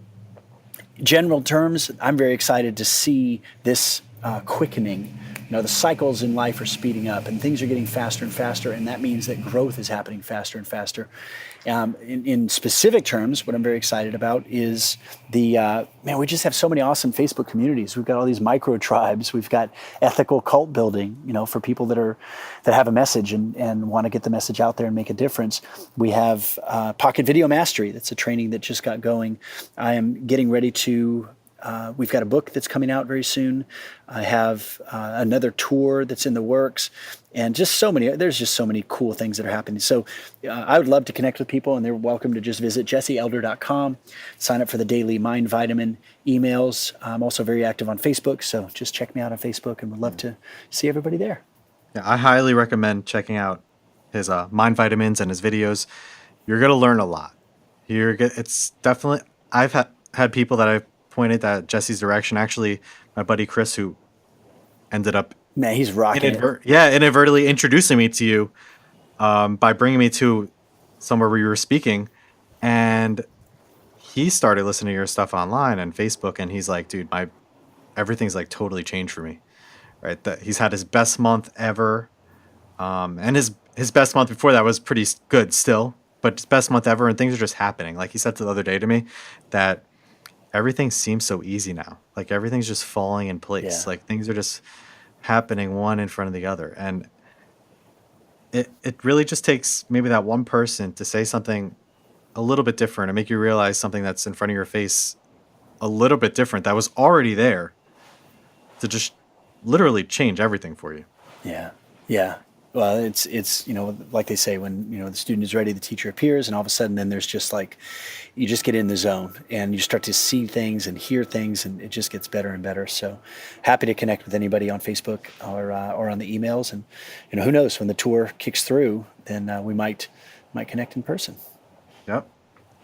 general terms, I'm very excited to see this quickening. The cycles in life are speeding up, and things are getting faster and faster, and that means that growth is happening faster and faster. In specific terms, what I'm very excited about is we just have so many awesome Facebook communities. We've got all these micro tribes. We've got ethical cult building, for people that have a message and want to get the message out there and make a difference. We have Pocket Video Mastery. That's a training that just got going. I am getting ready to. We've got a book that's coming out very soon. I have another tour that's in the works, and there's just so many cool things that are happening. So I would love to connect with people, and they're welcome to just visit jesseelder.com, sign up for the daily Mind Vitamin emails. I'm also very active on Facebook, so just check me out on Facebook, and would love to see everybody there. Yeah, I highly recommend checking out his Mind Vitamins and his videos. You're going to learn a lot. It's definitely, I've had people that I've pointed that Jesse's direction. Actually, my buddy Chris, who ended up he's rocking inadvertently introducing me to you by bringing me to somewhere where you were speaking, and he started listening to your stuff online and Facebook, and he's like, dude, everything's like totally changed for me. Right, that he's had his best month ever, and his best month before that was pretty good still, but his best month ever, and things are just happening. Like he said the other day to me that everything seems so easy now. Like everything's just falling in place. Like things are just happening one in front of the other. And it really just takes maybe that one person to say something a little bit different and make you realize something that's in front of your face a little bit different that was already there to just literally change everything for you. Yeah. Yeah. Well, it's like they say, when the student is ready, the teacher appears, and all of a sudden, then there's just like, you just get in the zone and you start to see things and hear things, and it just gets better and better. So happy to connect with anybody on Facebook or on the emails, and who knows, when the tour kicks through, then we might connect in person. Yep.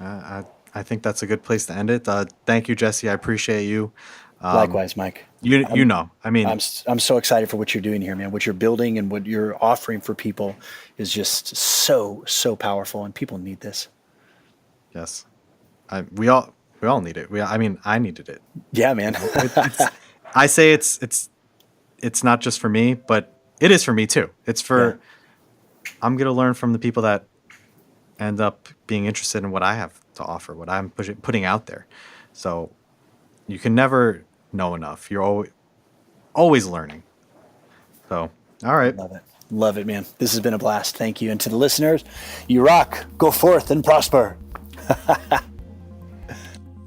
I think that's a good place to end it. Thank you, Jesse. I appreciate you. Likewise, Mike. I mean, I'm so excited for what you're doing here, man. What you're building and what you're offering for people is just so powerful, and people need this. yes, we all need it. I needed it. Yeah, man. I say it's not just for me, but it is for me too. It's for, I'm going to learn from the people that end up being interested in what I have to offer, what I'm putting out there. So you can never know enough. You're always learning. So, all right. Love it, man. This has been a blast. Thank you. And to the listeners, you rock. Go forth and prosper.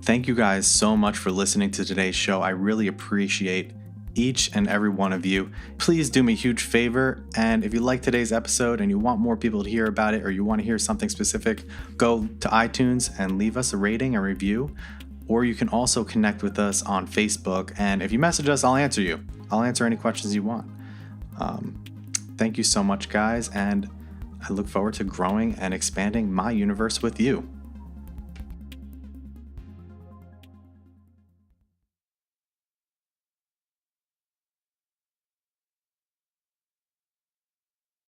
Thank you guys so much for listening to today's show. I really appreciate each and every one of you. Please do me a huge favor, and if you like today's episode and you want more people to hear about it, or you want to hear something specific, go to iTunes and leave us a rating and review. Or you can also connect with us on Facebook, and if you message us, I'll answer you. I'll answer any questions you want. Thank you so much, guys, and I look forward to growing and expanding my universe with you.